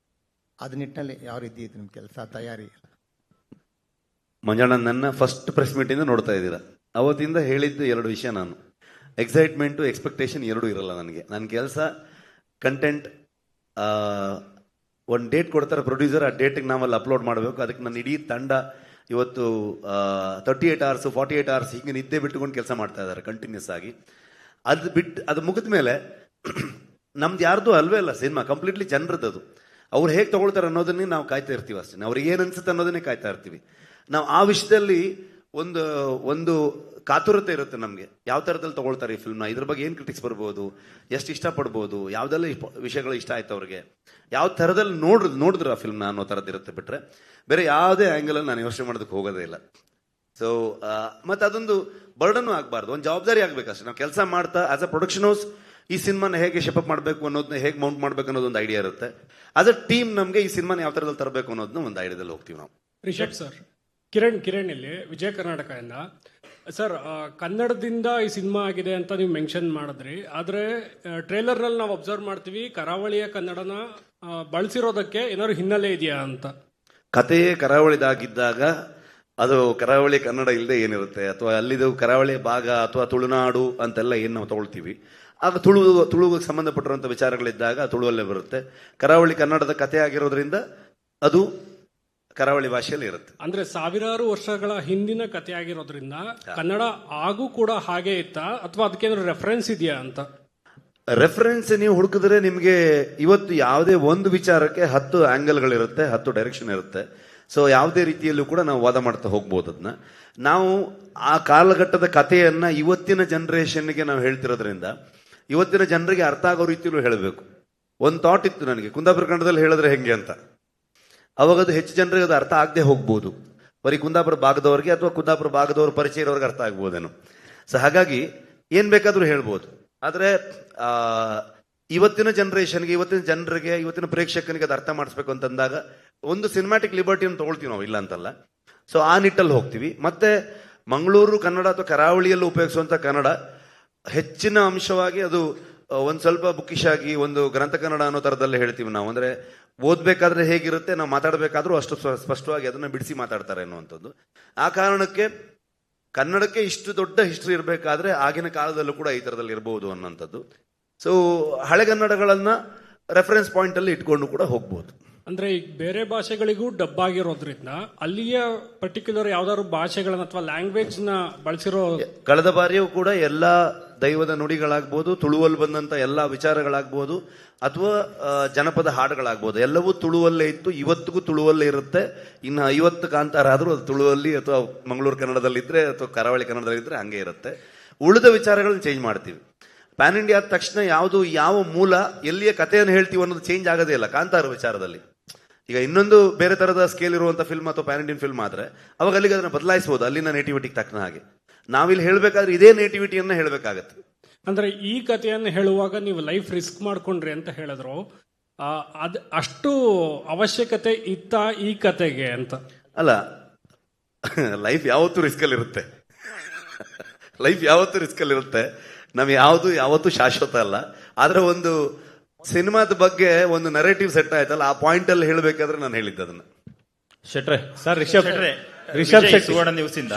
ಅದ ನಿಟ್ಟಿನಲ್ಲಿ ಯಾವ ರೀತಿ ಇತ್ತು ನಿಮ್ಮ ಕೆಲಸ ತಯಾರಿ? ಮಂಜಣ್ಣ, ನನ್ನ ಫಸ್ಟ್ ಪ್ರೆಸ್ ಮೀಟಿಂದ ನೋಡ್ತಾ ಇದ್ದೀರಾ, ಅವತ್ತಿಂದ ಹೇಳಿದ್ದು 2 ವಿಷಯ. ನಾನು ಎಕ್ಸೈಟ್ಮೆಂಟು ಎಕ್ಸ್ಪೆಕ್ಟೇಷನ್ ಎರಡೂ ಇರಲ್ಲ ನನಗೆ. ನನ್ನ ಕೆಲಸ ಕಂಟೆಂಟ್, ಒಂದು ಡೇಟ್ ಕೊಡ್ತಾರೆ ಪ್ರೊಡ್ಯೂಸರ್, ಆ ಡೇಟಿಗೆ ನಾವಲ್ಲಿ ಅಪ್ಲೋಡ್ ಮಾಡಬೇಕು. ಅದಕ್ಕೆ ನನ್ನ ಇಡೀ ತಂಡ ಇವತ್ತು 38 hours 48 hours ಹೀಗೆ ನಿದ್ದೆ ಬಿಟ್ಟುಕೊಂಡು ಕೆಲಸ ಮಾಡ್ತಾ ಇದ್ದಾರೆ ಕಂಟಿನ್ಯೂಸ್ ಆಗಿ. ಅದು ಮುಗಿದ ಮೇಲೆ ನಮ್ದು ಯಾರ್ದು ಅಲ್ವೇ ಅಲ್ಲ ಸಿನಿಮಾ, ಕಂಪ್ಲೀಟ್ಲಿ ಜನರದ್ದು. ಅವ್ರು ಹೇಗೆ ತಗೊಳ್ತಾರೆ ಅನ್ನೋದನ್ನೇ ನಾವು ಕಾಯ್ತಾ ಇರ್ತೀವಿ ಅಷ್ಟೇ. ಅವ್ರಿಗೆ ಏನು ಅನ್ಸುತ್ತೆ ಅನ್ನೋದನ್ನೇ ಕಾಯ್ತಾ ಇರ್ತೀವಿ ನಾವು. ಆ ವಿಷಯದಲ್ಲಿ ಒಂದು ಕಾತುರತೆ ಇರುತ್ತೆ ನಮಗೆ, ಯಾವ ಥರದಲ್ಲಿ ತಗೊಳ್ತಾರೆ ಈ ಫಿಲ್ಮ್ನ, ಇದ್ರ ಬಗ್ಗೆ ಏನು ಕ್ರಿಟಿಕ್ಸ್ ಬರ್ಬೋದು, ಎಷ್ಟು ಇಷ್ಟಪಡ್ಬೋದು, ಯಾವುದೆಲ್ಲ ವಿಷಯಗಳು ಇಷ್ಟ ಆಯ್ತು ಅವ್ರಿಗೆ, ಯಾವ ಥರದಲ್ಲಿ ನೋಡಿದ್ರು ಆ ಫಿಲ್ಮ್ನ ಅನ್ನೋ ಥರದ್ದು ಇರುತ್ತೆ. ಬಿಟ್ಟರೆ ಬೇರೆ ಯಾವುದೇ ಆ್ಯಂಗಲಲ್ಲಿ ನಾನು ಯೋಚನೆ ಮಾಡೋದಕ್ಕೆ ಹೋಗೋದೇ ಇಲ್ಲ. ಸೊ ಮತ್ತು ಅದೊಂದು ಬರ್ಡನ್ನು ಆಗಬಾರ್ದು, ಒಂದು ಜವಾಬ್ದಾರಿ ಆಗಬೇಕಷ್ಟೇ. ನಾವು ಕೆಲಸ ಮಾಡ್ತಾ ಆಸ್ ಅ ಪ್ರೊಡಕ್ಷನ್ ಹೌಸ್ ಈ ಸಿನಿಮಾನ ಹೇಗೆ ಶೆಪಪ್ ಮಾಡಬೇಕು ಅನ್ನೋದನ್ನ, ಹೇಗೆ ಮೌಂಟ್ ಮಾಡಬೇಕು ಅನ್ನೋದೊಂದು ಐಡಿಯಾ ಇರುತ್ತೆ. ಆಸ್ ಅ ಟೀಮ್ ನಮಗೆ ಈ ಸಿನಿಮಾನ ಯಾವ ಥರದಲ್ಲಿ ತರಬೇಕು ಅನ್ನೋದನ್ನ ಒಂದು ಐಡಿಯಾದಲ್ಲಿ ಹೋಗ್ತೀವಿ ನಾವು. ರಿಷಬ್ ಸರ್, ಕಿರಣ್ ಇಲ್ಲಿ ವಿಜಯ ಕರ್ನಾಟಕದಿಂದ ಸರ್, ಕನ್ನಡದಿಂದ ಈ ಸಿನಿಮಾ ಆಗಿದೆ ಅಂತ ನೀವು ಮೆನ್ಷನ್ ಮಾಡಿದ್ರಿ. ಆದರೆ ಟ್ರೇಲರ್ನಲ್ಲಿ ನಾವು ಅಬ್ಸರ್ವ್ ಮಾಡ್ತೀವಿ ಕರಾವಳಿಯ ಕನ್ನಡನ ಬಳಸಿರೋದಕ್ಕೆ ಏನಾದ್ರು ಹಿನ್ನೆಲೆ ಇದೆಯಾ ಅಂತ. ಕಥೆಯೇ ಕರಾವಳಿದಾಗಿದ್ದಾಗ ಅದು ಕರಾವಳಿ ಕನ್ನಡ ಇಲ್ಲದೆ ಏನಿರುತ್ತೆ, ಅಥವಾ ಅಲ್ಲಿದು ಕರಾವಳಿ ಭಾಗ ಅಥವಾ ತುಳುನಾಡು ಅಂತೆಲ್ಲ ಏನು ನಾವು ತಗೊಳ್ತೀವಿ, ಆಗ ತುಳುವಿಗೆ ಸಂಬಂಧಪಟ್ಟಿರುವಂಥ ವಿಚಾರಗಳಿದ್ದಾಗ ತುಳುವಲ್ಲೇ ಬರುತ್ತೆ. ಕರಾವಳಿ ಕನ್ನಡದ ಕಥೆ ಆಗಿರೋದ್ರಿಂದ ಅದು ಕರಾವಳಿ ಭಾಷೆಯಲ್ಲಿ ಇರುತ್ತೆ. ಅಂದ್ರೆ ಸಾವಿರಾರು ವರ್ಷಗಳ ಹಿಂದಿನ ಕಥೆ ಆಗಿರೋದ್ರಿಂದ ಕನ್ನಡ ಆಗು ಕೂಡ ಹಾಗೆ ಇತ್ತಾ, ಅಥವಾ ಅದಕ್ಕೇನಾದ್ರು ರೆಫರೆನ್ಸ್ ಇದೆಯಾ ಅಂತ? ರೆಫರೆನ್ಸ್ ನೀವು ಹುಡುಕಿದ್ರೆ ನಿಮಗೆ ಇವತ್ತು ಯಾವುದೇ ಒಂದು ವಿಚಾರಕ್ಕೆ 10 ಆಂಗಲ್ಗಳಿರುತ್ತೆ, 10 ಡೈರೆಕ್ಷನ್ ಇರುತ್ತೆ. ಸೊ ಯಾವುದೇ ರೀತಿಯಲ್ಲೂ ಕೂಡ ನಾವು ವಾದ ಮಾಡ್ತಾ ಹೋಗ್ಬೋದು. ಅದನ್ನ ನಾವು ಆ ಕಾಲಘಟ್ಟದ ಕಥೆಯನ್ನ ಇವತ್ತಿನ ಜನರೇಷನ್ಗೆ ನಾವು ಹೇಳ್ತಿರೋದ್ರಿಂದ ಇವತ್ತಿನ ಜನರಿಗೆ ಅರ್ಥ ಆಗೋ ರೀತಿಯಲ್ಲೂ ಹೇಳಬೇಕು. ಒಂದು ಥಾಟ್ ಇತ್ತು ನನಗೆ, ಕುಂದಾಪುರ ಕನ್ನಡದಲ್ಲಿ ಹೇಳಿದ್ರೆ ಹೆಂಗೆ ಅಂತ. ಅವಾಗ ಅದು ಹೆಚ್ಚು ಜನರಿಗೆ ಅದು ಅರ್ಥ ಆಗದೆ ಹೋಗ್ಬೋದು, ಬರೀ ಕುಂದಾಪುರ ಭಾಗದವ್ರಿಗೆ ಅಥವಾ ಕುಂದಾಪುರ ಭಾಗದವ್ರ ಪರಿಚಯ ಇರೋರಿಗೆ ಅರ್ಥ ಆಗ್ಬೋದೇನೋ. ಸೊ ಹಾಗಾಗಿ ಏನ್ ಬೇಕಾದ್ರೂ ಹೇಳ್ಬೋದು. ಆದರೆ ಇವತ್ತಿನ ಜನರೇಷನ್ಗೆ, ಇವತ್ತಿನ ಜನರಿಗೆ, ಇವತ್ತಿನ ಪ್ರೇಕ್ಷಕನಿಗೆ ಅದು ಅರ್ಥ ಮಾಡಿಸ್ಬೇಕು ಅಂತಂದಾಗ ಒಂದು ಸಿನಿಮ್ಯಾಟಿಕ್ ಲಿಬರ್ಟಿಯನ್ನು ತಗೊಳ್ತೀವಿ ನಾವು, ಇಲ್ಲ ಅಂತಲ್ಲ. ಸೊ ಆ ನಿಟ್ಟಲ್ಲಿ ಹೋಗ್ತೀವಿ. ಮತ್ತೆ ಮಂಗಳೂರು ಕನ್ನಡ ಅಥವಾ ಕರಾವಳಿಯಲ್ಲಿ ಉಪಯೋಗಿಸುವಂಥ ಕನ್ನಡ ಹೆಚ್ಚಿನ ಅಂಶವಾಗಿ ಅದು ಒಂದು ಸ್ವಲ್ಪ ಬುಕ್ಕಿಶ್ ಆಗಿ ಒಂದು ಗ್ರಂಥ ಕನ್ನಡ ಅನ್ನೋ ಥರದಲ್ಲೇ ಹೇಳ್ತೀವಿ ನಾವು. ಅಂದರೆ ಓದಬೇಕಾದ್ರೆ ಹೇಗಿರುತ್ತೆ, ನಾವು ಮಾತಾಡಬೇಕಾದ್ರೂ ಅಷ್ಟು ಸ್ಪಷ್ಟವಾಗಿ ಅದನ್ನು ಬಿಡಿಸಿ ಮಾತಾಡ್ತಾರೆ ಅನ್ನುವಂಥದ್ದು. ಆ ಕಾರಣಕ್ಕೆ ಕನ್ನಡಕ್ಕೆ ಇಷ್ಟು ದೊಡ್ಡ ಹಿಸ್ಟ್ರಿ ಇರಬೇಕಾದ್ರೆ ಆಗಿನ ಕಾಲದಲ್ಲೂ ಕೂಡ ಈ ಥರದಲ್ಲಿ ಇರಬಹುದು ಅನ್ನೋಂಥದ್ದು. ಸೊ ಹಳೆಗನ್ನಡಗಳನ್ನ ರೆಫರೆನ್ಸ್ ಪಾಯಿಂಟ್ ಅಲ್ಲಿ ಇಟ್ಕೊಂಡು ಕೂಡ ಹೋಗ್ಬೋದು. ಅಂದ್ರೆ ಈಗ ಬೇರೆ ಭಾಷೆಗಳಿಗೂ ಡಬ್ ಆಗಿರೋದ್ರಿಂದ ಅಲ್ಲಿಯ ಪರ್ಟಿಕ್ಯುಲರ್ ಯಾವ್ದಾದ್ರು ಭಾಷೆಗಳನ್ನ ಅಥವಾ ಲ್ಯಾಂಗ್ವೇಜ್ ನ ಬಳಸಿರೋ. ಕಳೆದ ಬಾರಿಯೂ ಕೂಡ ಎಲ್ಲಾ ದೈವದ ನುಡಿಗಳಾಗ್ಬೋದು, ತುಳುವಲ್ಲಿ ಬಂದಂತ ಎಲ್ಲಾ ವಿಚಾರಗಳಾಗ್ಬೋದು, ಅಥವಾ ಜನಪದ ಹಾಡುಗಳಾಗ್ಬೋದು, ಎಲ್ಲವೂ ತುಳುವಲ್ಲೇ ಇತ್ತು, ಇವತ್ತಿಗೂ ತುಳುವಲ್ಲೇ ಇರುತ್ತೆ. ಇನ್ನು 50 ಕಾಂತಾರ ಆದ್ರೂ ಅದು ತುಳುವಲ್ಲಿ ಅಥವಾ ಮಂಗಳೂರು ಕನ್ನಡದಲ್ಲಿದ್ರೆ ಅಥವಾ ಕರಾವಳಿ ಕನ್ನಡದಲ್ಲಿದ್ರೆ ಹಂಗೆ ಇರುತ್ತೆ. ಉಳಿದ ವಿಚಾರಗಳನ್ನ ಚೇಂಜ್ ಮಾಡ್ತೀವಿ. ಪ್ಯಾನ್ ಇಂಡಿಯಾ ಆದ ತಕ್ಷಣ ಯಾವ ಮೂಲ ಎಲ್ಲಿಯ ಕಥೆಯನ್ನು ಹೇಳ್ತೀವಿ ಅನ್ನೋದು ಚೇಂಜ್ ಆಗೋದೇ ಇಲ್ಲ ಕಾಂತಾರ ವಿಚಾರದಲ್ಲಿ. ಈಗ ಇನ್ನೊಂದು ಬೇರೆ ತರದ ಸ್ಕೇಲ್ ಇರುವಂತ ಫಿಲ್ಮ್ ಅಥವಾ ಪ್ಯಾನ್ ಇಂಡಿಯನ್ ಫಿಲ್ಮ್ ಆದ್ರೆ ಅವಾಗ ಅಲ್ಲಿಗೆ ಅದನ್ನ ಬದಲಾಯಿಸಬಹುದು, ಅಲ್ಲಿನ ನೇಟಿವಿಟಿಗೆ ತಕ್ಕನ ಹಾಗೆ. ನಾವಿಲ್ಲಿ ಹೇಳ್ಬೇಕಾದ್ರೆ ಇದೇ ನೇಟಿವಿಟಿಯನ್ನ ಹೇಳ್ಬೇಕಾಗತ್ತೆ. ಅಂದ್ರೆ ಈ ಕಥೆಯನ್ನು ಹೇಳುವಾಗ ನೀವು ಲೈಫ್ ರಿಸ್ಕ್ ಮಾಡ್ಕೊಂಡ್ರಿ ಅಂತ ಹೇಳಿದ್ರು, ಅಷ್ಟು ಅವಶ್ಯಕತೆ ಇತ್ತ ಈ ಕತೆಗೆ ಅಂತ? ಅಲ್ಲ, ಲೈಫ್ ಯಾವತ್ತೂ ರಿಸ್ಕ್ ಅಲ್ಲಿ ಇರುತ್ತೆ. ಲೈಫ್ ಯಾವತ್ತೂ ರಿಸ್ಕ್ ಅಲ್ಲಿ ಇರುತ್ತೆ. ನಮ್ಗೆ ಯಾವತ್ತೂ ಶಾಶ್ವತ ಅಲ್ಲ. ಆದ್ರೆ ಒಂದು ಸಿನಿಮಾದ ಬಗ್ಗೆ ಒಂದು ನರೇಟಿವ್ ಸೆಟ್ ಆಯ್ತಲ್ಲ, ಆ ಪಾಯಿಂಟ್ ಅಲ್ಲಿ ಹೇಳ್ಬೇಕಾದ್ರೆ ನಾನು ಹೇಳಿದ್ದೆ ಅದನ್ನ. ಶೆಟ್ರೆ ಸರ್, ರಿಷಬ್ ಶೆಟ್ಟಿ ಸುವರ್ಣ ನ್ಯೂಸ್ ಇಂದ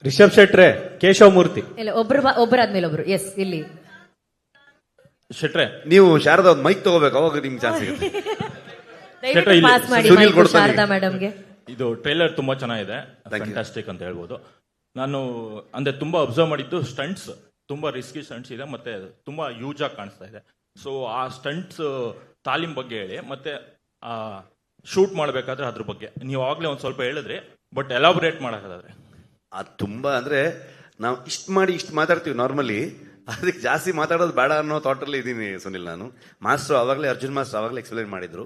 ರಿಷಬ್ ಶೆಟ್ರೆ, ಕೇಶವ್ ಮೂರ್ತಿ. ಇಲ್ಲ, ಒಬ್ಬರಾದ್ಮೇಲೆ ಒಬ್ರು. ಎಸ್, ಇಲ್ಲಿ ಶೆಟ್ರೆ, ನೀವು ಶಾರದಾ ಒಂದು ಮೈಕ್ ತಗೋಬೇಕು, ಅವಾಗ ನಿಮ್ಗೆ ಚಾನ್ಸ್ ಸಿಗುತ್ತೆ. ದಯವಿಟ್ಟು ಪಾಸ್ ಮಾಡಿ ಸುನೀಲ್ mic ಕೊಡ್ತಾನೆ. ಶಾರದಾ ಮೇಡಮ್ಗೆ. ಇದು ಟ್ರೈಲರ್ ತುಂಬಾ ಚೆನ್ನಾಗಿದೆ, ಫ್ಯಾಂಟಾಸ್ಟಿಕ್ ಅಂತ ಹೇಳ್ಬೋದು. ನಾನು ಅಂದ್ರೆ ತುಂಬಾ ಅಬ್ಸರ್ವ್ ಮಾಡಿದ್ದು ಸ್ಟಂಟ್ಸ್, ತುಂಬಾ ರಿಸ್ಕಿ ಸ್ಟಂಟ್ಸ್ ಇದೆ, ಮತ್ತೆ ತುಂಬಾ ಯೂಸ್ ಆಗಿ ಕಾಣಿಸ್ತಾ ಇದೆ. ಸೊ ಆ ಸ್ಟಂಟ್ಸ್ ತಾಲೀಮ್ ಬಗ್ಗೆ ಹೇಳಿ, ಮತ್ತೆ ಶೂಟ್ ಮಾಡ್ಬೇಕಾದ್ರೆ ಅದ್ರ ಬಗ್ಗೆ ನೀವು ಆಗ್ಲೇ ಒಂದ್ ಸ್ವಲ್ಪ ಹೇಳಿದ್ರಿ, ಬಟ್ ಎಲಾಬರೇಟ್ ಮಾಡಕ್ಕಾದ್ರೆ. ಅದು ತುಂಬಾ ಅಂದ್ರೆ ನಾವು ಇಷ್ಟು ಮಾತಾಡ್ತೀವಿ ನಾರ್ಮಲಿ, ಅದಕ್ಕೆ ಜಾಸ್ತಿ ಮಾತಾಡೋದು ಬೇಡ ಅನ್ನೋ ಥಾಟಲ್ಲಿ ಇದ್ದೀನಿ ಸುನಿಲ್. ನಾನು ಮಾಸ್ಟರ್ ಆವಾಗಲೇ, ಅರ್ಜುನ್ ಮಾಸ್ಟರ್ ಆವಾಗಲೇ ಎಕ್ಸ್ಪ್ಲೈನ್ ಮಾಡಿದ್ರು.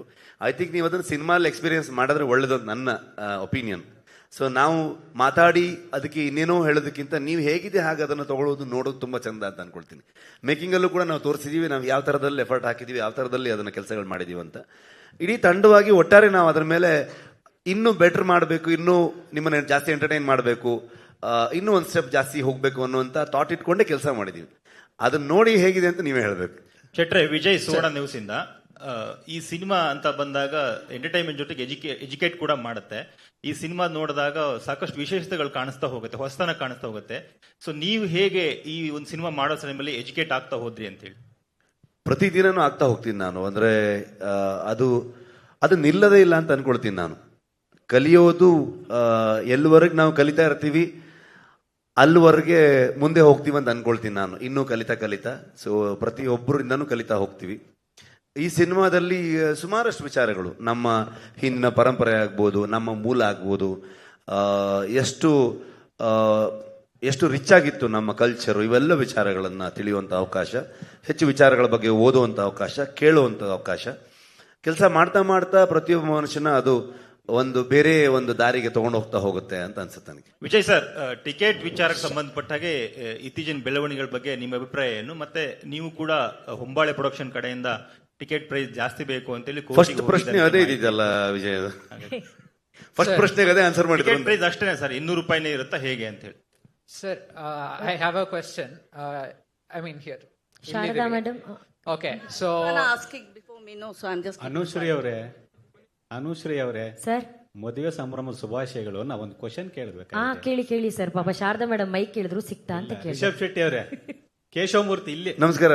ಐ ಥಿಂಕ್ ನೀವು ಅದನ್ನು ಸಿನಿಮಾಲ್ಲಿ ಎಕ್ಸ್ಪೀರಿಯನ್ಸ್ ಮಾಡಿದ್ರೆ ಒಳ್ಳೇದು ನನ್ನ ಒಪಿನಿಯನ್. ಸೊ ನಾವು ಮಾತಾಡಿ ಅದಕ್ಕೆ ಇನ್ನೇನೋ ಹೇಳೋದಕ್ಕಿಂತ ನೀವು ಹೇಗಿದೆ ಹಾಗೆ ಅದನ್ನು ತಗೊಳ್ಳೋದು, ನೋಡೋದು ತುಂಬ ಚಂದ ಅಂತ ಅನ್ಕೊಳ್ತೀನಿ. ಮೇಕಿಂಗಲ್ಲೂ ಕೂಡ ನಾವು ತೋರಿಸಿದೀವಿ, ನಾವು ಯಾವ ಥರದಲ್ಲಿ ಎಫರ್ಟ್ ಹಾಕಿದೀವಿ, ಯಾವ ಥರದಲ್ಲಿ ಅದನ್ನು ಕೆಲಸಗಳು ಮಾಡಿದೀವಿ ಅಂತ. ಇಡೀ ತಂಡವಾಗಿ ಒಟ್ಟಾರೆ ನಾವು ಅದರ ಮೇಲೆ ಇನ್ನೂ ಬೆಟರ್ ಮಾಡಬೇಕು, ಇನ್ನೂ ನಿಮ್ಮನ್ನ ಜಾಸ್ತಿ ಎಂಟರ್ಟೈನ್ ಮಾಡಬೇಕು, ಇನ್ನೂ ಒಂದು ಸ್ಟೆಪ್ ಜಾಸ್ತಿ ಹೋಗಬೇಕು ಅನ್ನುವಂಥ ಥಾಟ್ ಇಟ್ಕೊಂಡೇ ಕೆಲಸ ಮಾಡಿದೀವಿ. ಅದನ್ನ ನೋಡಿ ಹೇಗಿದೆ ಅಂತ ನೀವೇ ಹೇಳಬೇಕು. ಶೆಟ್ರೆ, ವಿಜಯ್ ಸುವರ್ಣ ನ್ಯೂಸ್ ಇಂದ. ಈ ಸಿನಿಮಾ ಅಂತ ಬಂದಾಗ ಎಂಟರ್ಟೈನ್ಮೆಂಟ್ ಜೊತೆಗೆ ಎಜುಕೇಟ್ ಕೂಡ ಮಾಡುತ್ತೆ. ಈ ಸಿನಿಮಾ ನೋಡಿದಾಗ ಸಾಕಷ್ಟು ವಿಶೇಷತೆಗಳು ಕಾಣಿಸ್ತಾ ಹೋಗುತ್ತೆ, ಹೊಸತನ ಕಾಣಿಸ್ತಾ ಹೋಗುತ್ತೆ. ಸೊ ನೀವು ಹೇಗೆ ಈ ಒಂದು ಸಿನಿಮಾ ಮಾಡೋ ಸಮಯದಲ್ಲಿ ಎಜುಕೇಟ್ ಆಗ್ತಾ ಹೋದ್ರಿ ಅಂತ ಹೇಳಿ? ಪ್ರತಿದಿನನೂ ಆಗ್ತಾ ಹೋಗ್ತೀನಿ ನಾನು. ಅಂದ್ರೆ ಅದು ನಿಲ್ಲದೇ ಇಲ್ಲ ಅಂತ ಅನ್ಕೊಳ್ತೀನಿ ನಾನು. ಕಲಿಯೋದು ಎಲ್ಲಿವರೆಗೆ ನಾವು ಕಲಿತಾ ಇರ್ತೀವಿ ಅಲ್ಲಿವರೆಗೆ ಮುಂದೆ ಹೋಗ್ತೀವಿ ಅಂತ ಅನ್ಕೊಳ್ತೀನಿ ನಾನು. ಇನ್ನೂ ಕಲಿತಾ ಸೊ ಪ್ರತಿಯೊಬ್ಬರಿಂದನೂ ಕಲಿತಾ ಹೋಗ್ತೀವಿ. ಈ ಸಿನಿಮಾದಲ್ಲಿ ಸುಮಾರಷ್ಟು ವಿಚಾರಗಳು, ನಮ್ಮ ಹಿಂದಿನ ಪರಂಪರೆ ಆಗ್ಬೋದು, ನಮ್ಮ ಮೂಲ ಆಗ್ಬೋದು, ಎಷ್ಟು ರಿಚ್ ಆಗಿತ್ತು ನಮ್ಮ ಕಲ್ಚರು, ಇವೆಲ್ಲ ವಿಚಾರಗಳನ್ನು ತಿಳಿಯುವಂಥ ಅವಕಾಶ, ಹೆಚ್ಚು ವಿಚಾರಗಳ ಬಗ್ಗೆ ಓದುವಂಥ ಅವಕಾಶ, ಕೇಳುವಂಥ ಅವಕಾಶ. ಕೆಲಸ ಮಾಡ್ತಾ ಪ್ರತಿಯೊಬ್ಬ ಮನುಷ್ಯನ ಅದು ಒಂದು ಬೇರೆ ಒಂದು ದಾರಿಗೆ ತಗೊಂಡು ಹೋಗುತ್ತೆ ಅಂತ ಅನ್ಸುತ್ತೆ ನನಗೆ. ವಿಜಯ್ ಸರ್, ಟಿಕೆಟ್ ವಿಚಾರಕ್ಕೆ ಸಂಬಂಧಪಟ್ಟ ಹಾಗೆ ಇತ್ತೀಚಿನ ಬೆಳವಣಿಗೆಗಳ ಬಗ್ಗೆ ನಿಮ್ಮ ಅಭಿಪ್ರಾಯ ಏನು? ಮತ್ತೆ ನೀವು ಕೂಡ ಹೊಂಬಾಳೆ ಪ್ರೊಡಕ್ಷನ್ ಕಡೆಯಿಂದ ಟಿಕೆಟ್ ಪ್ರೈಸ್ ಜಾಸ್ತಿ ಬೇಕು ಅಂತೇಳಿ ಫಸ್ಟ್ ಪ್ರಶ್ನೆ ಅದೇ ಇದೆಯಲ್ಲ ವಿಜಯ್, ಫಸ್ಟ್ ಪ್ರಶ್ನೆಗೆ ಅದೇ ಆನ್ಸರ್ ಮಾಡಿ. ಟಿಕೆಟ್ ಪ್ರೈಸ್ ಅಷ್ಟೇನೆ ಸರ್, 200 ರೂಪಾಯಿನೇ ಇರುತ್ತಾ ಹೇಗೆ ಅಂತ ಹೇಳಿ? Sir, I have a question. I mean here. Sharada madam. Okay, so asking before me, no, so I'm just. Anushree ಅವರೇ ಸರ್, ಮದುವೆ ಸಂಭ್ರಮ ಶುಭಾಶಯಗಳು. ನಾ ಒಂದು ಕ್ವಶನ್ ಕೇಳಬೇಕು. ಕೇಳಿ ಸರ್. ಪಾಪ ಶಾರದಾ ಮೇಡಮ್ ಮೈಕ್ ಕೇಳಿದ್ರು ಸಿಕ್ತಾ ಅಂತ ಕೇಳಿ. ರಿಷಬ್ ಶೆಟ್ಟಿ ಅವರೇ, ಕೇಶವ್ ಮೂರ್ತಿ ಇಲ್ಲಿ. ನಮಸ್ಕಾರ